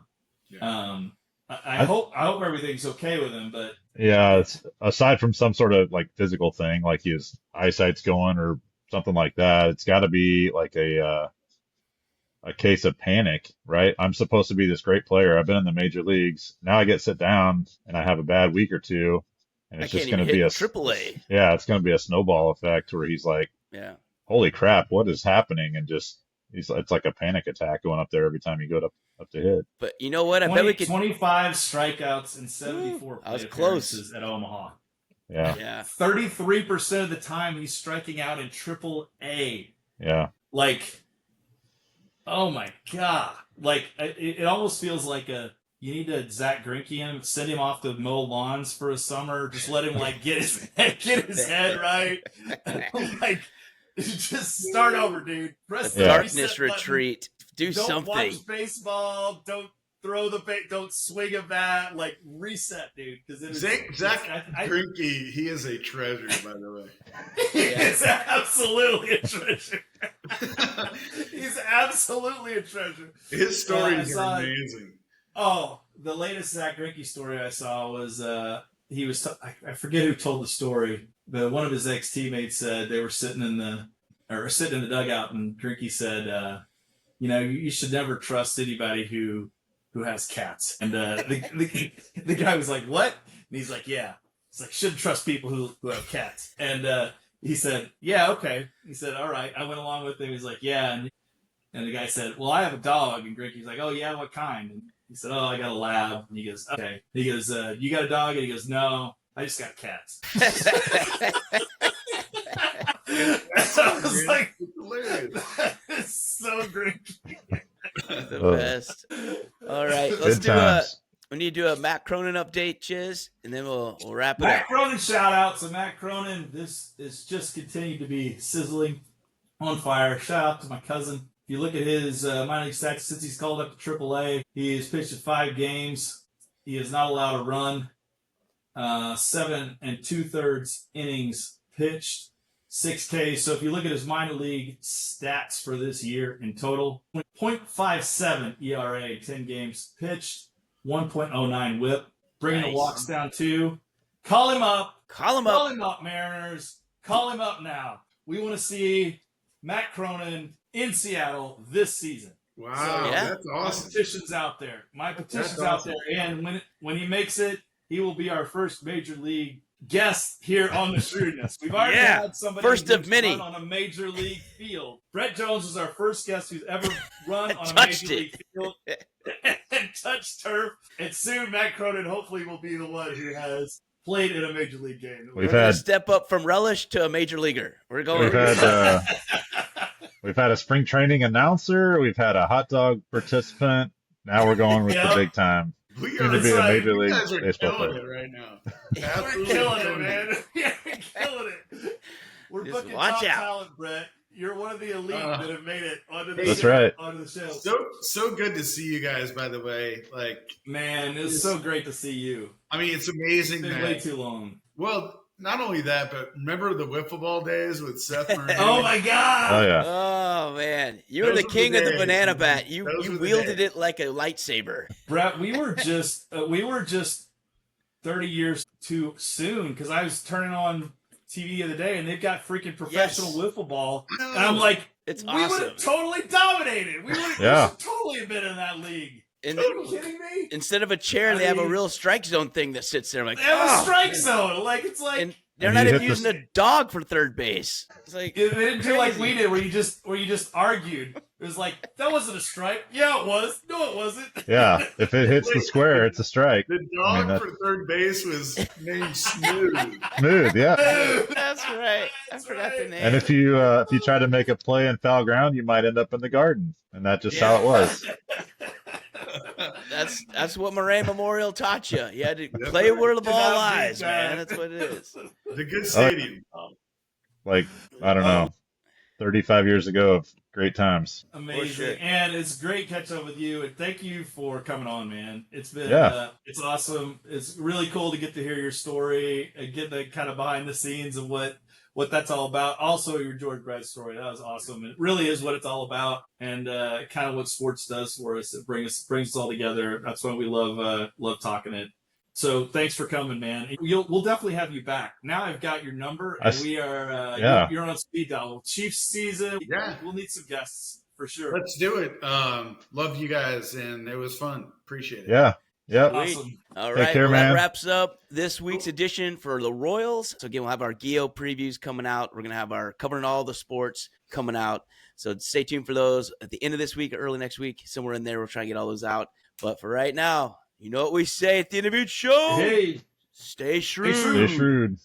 Speaker 3: Yeah. I hope everything's okay with him, but
Speaker 1: it's aside from some sort of physical thing, like his eyesight's going or something like that, it's got to be a case of panic, right? I'm supposed to be this great player. I've been in the major leagues. Now I get sit down and I have a bad week or two, and it's just going to be a
Speaker 2: AAA.
Speaker 1: Yeah, it's going to be a snowball effect where he's like, holy crap, what is happening? And just it's like a panic attack going up there every time you go up to hit.
Speaker 2: But you know what? I bet we could
Speaker 3: 25 strikeouts and 74
Speaker 2: I was close
Speaker 3: at Omaha.
Speaker 1: Yeah.
Speaker 3: 33% of the time he's striking out in AAA.
Speaker 1: Yeah.
Speaker 3: Oh my God. It almost feels like you need to Zach Greinke him, send him off to mow lawns for a summer, just let him get his head right. Just start over, dude. Press the
Speaker 2: darkness retreat.
Speaker 3: Don't
Speaker 2: something.
Speaker 3: Watch baseball. Don't throw don't swing a bat. Reset, dude. Because
Speaker 4: Zach Greinke, he is a treasure, by the way.
Speaker 3: He is absolutely a treasure. He's absolutely a treasure.
Speaker 4: His stories are amazing.
Speaker 3: Oh, the latest Zach Greinke story I saw was he was I forget who told the story, but one of his ex-teammates said they were sitting in the dugout, and Greinke said, you should never trust anybody who has cats. And the guy was like, what? And he's like, yeah. It's shouldn't trust people who have cats. And he said, yeah, okay. He said, all right. I went along with him. He's like, yeah. And the guy said, well, I have a dog. And Greinke's like, oh, yeah, what kind? And he said, oh, I got a lab. And he goes, okay. He goes, you got a dog? And he goes, no, I just got cats. I was like, that is so Greinke.
Speaker 2: The best. All right, we need to do a Matt Cronin update, Chiz, and then we'll wrap it up.
Speaker 3: Matt Cronin shout out. So Matt Cronin, this is just continued to be sizzling, on fire. Shout out to my cousin. If you look at his minor league stats since he's called up to AAA, he has pitched in 5 games. He is not allowed to run. 7 2/3 innings pitched, 6 Ks. So if you look at his minor league stats for this year in total, 0.57 ERA, 10 games pitched, 1.09 WHIP, bringing the walks down to. Call him up.
Speaker 2: Call him up,
Speaker 3: Mariners. Call him up now. We want to see Matt Cronin in Seattle this season.
Speaker 4: Wow, so, that's awesome.
Speaker 3: My petition's out there. Out there. And when he makes it, he will be our first major league guest here on the Shrewdness. We've already had somebody
Speaker 2: first of many
Speaker 3: run on a major league field. Brett Jones was our first guest who's ever run on a major league field and touched turf. And soon Matt Cronin hopefully will be the one who has played in a major league game.
Speaker 2: We're going to step up from relish to a major leaguer. We're going.
Speaker 1: We've had a spring training announcer. We've had a hot dog participant. Now we're going with the big time.
Speaker 4: We
Speaker 1: Soon
Speaker 4: are,
Speaker 1: to be a major
Speaker 4: you
Speaker 1: league
Speaker 4: guys are
Speaker 1: baseball
Speaker 4: killing
Speaker 1: player.
Speaker 4: it right now.
Speaker 3: We're
Speaker 4: Absolutely
Speaker 3: killing it, man. Yeah, we're killing it. We're
Speaker 2: Just
Speaker 3: booking
Speaker 2: watch
Speaker 3: top
Speaker 2: out.
Speaker 3: talent, Brett. You're one of the elite that have made it onto the
Speaker 1: That's
Speaker 3: show.
Speaker 1: right.
Speaker 3: Onto the show.
Speaker 4: So good to see you guys, by the way. Like,
Speaker 3: Man, it's so great to see you.
Speaker 4: I mean, it's amazing
Speaker 3: It's been
Speaker 4: that,
Speaker 3: way too long.
Speaker 4: well, not only that, but remember the wiffle ball days with Seth Murray?
Speaker 3: Oh my God!
Speaker 1: Oh yeah.
Speaker 2: Oh man, you were
Speaker 4: Those
Speaker 2: the
Speaker 4: were
Speaker 2: king
Speaker 4: the
Speaker 2: of the
Speaker 4: days,
Speaker 2: banana
Speaker 4: man.
Speaker 2: bat. You
Speaker 4: Those were the
Speaker 2: wielded
Speaker 4: days.
Speaker 2: it like a lightsaber.
Speaker 3: Brett, we were just 30 years too soon because I was turning on TV the other day and they've got freaking professional wiffle ball,
Speaker 4: I know.
Speaker 3: and I'm like,
Speaker 2: It's
Speaker 3: we would
Speaker 2: awesome.
Speaker 3: have totally dominated. We should totally have been in that league.
Speaker 2: And
Speaker 3: Are you kidding me?
Speaker 2: instead of a chair, they have a real strike zone thing that sits there. I'm like,
Speaker 3: They have a strike zone. Like it's like.
Speaker 2: and they're
Speaker 1: And
Speaker 2: not
Speaker 1: you
Speaker 2: even
Speaker 1: hit
Speaker 2: using a dog for third base. It's like
Speaker 3: They didn't do like we
Speaker 2: crazy.
Speaker 3: did, where you just argued. It was like, that wasn't a strike. Yeah, it was. No, it wasn't.
Speaker 1: Yeah. If it hits the square, it's a strike.
Speaker 4: The
Speaker 1: I
Speaker 4: dog
Speaker 1: mean,
Speaker 4: for third base was named Smooth.
Speaker 1: Smooth. Yeah.
Speaker 2: That's right. I forgot the name.
Speaker 1: And if you try to make a play in foul ground, you might end up in the garden, and that's just how it was.
Speaker 2: That's what Moraine Memorial taught you. You had to
Speaker 4: That's
Speaker 2: play
Speaker 4: right.
Speaker 2: where the ball
Speaker 3: Cannot beat
Speaker 2: lies,
Speaker 3: that.
Speaker 2: man. That's what it is.
Speaker 4: The good stadium.
Speaker 1: Like I don't know, 35 years ago of great times.
Speaker 3: Amazing.
Speaker 2: sure.
Speaker 3: And it's great catching up with you. And thank you for coming on, man. It's been, it's awesome. It's really cool to get to hear your story and get the kind of behind the scenes of what that's all about. Also, your George Brett story. That was awesome. It really is what it's all about, and kind of what sports does for us. It brings us all together. That's why we love talking it. So thanks for coming, man. We'll definitely have you back. Now I've got your number, and we are you're on speed dial. Chiefs season.
Speaker 4: Yeah.
Speaker 3: We'll need some guests for sure.
Speaker 4: Let's do it. Love you guys, and it was fun. Appreciate it.
Speaker 1: Yeah. Yep.
Speaker 3: Awesome.
Speaker 2: All
Speaker 1: Take
Speaker 2: right,
Speaker 1: care,
Speaker 2: well,
Speaker 1: man.
Speaker 2: that wraps up this week's edition for the Royals. So again, we'll have our Geo previews coming out. We're gonna have our covering all the sports coming out. So stay tuned for those at the end of this week or early next week. Somewhere in there, we'll try to get all those out. But for right now, you know what we say at the end of each show?
Speaker 3: Hey.
Speaker 2: Stay shrewd.
Speaker 1: Stay shrewd.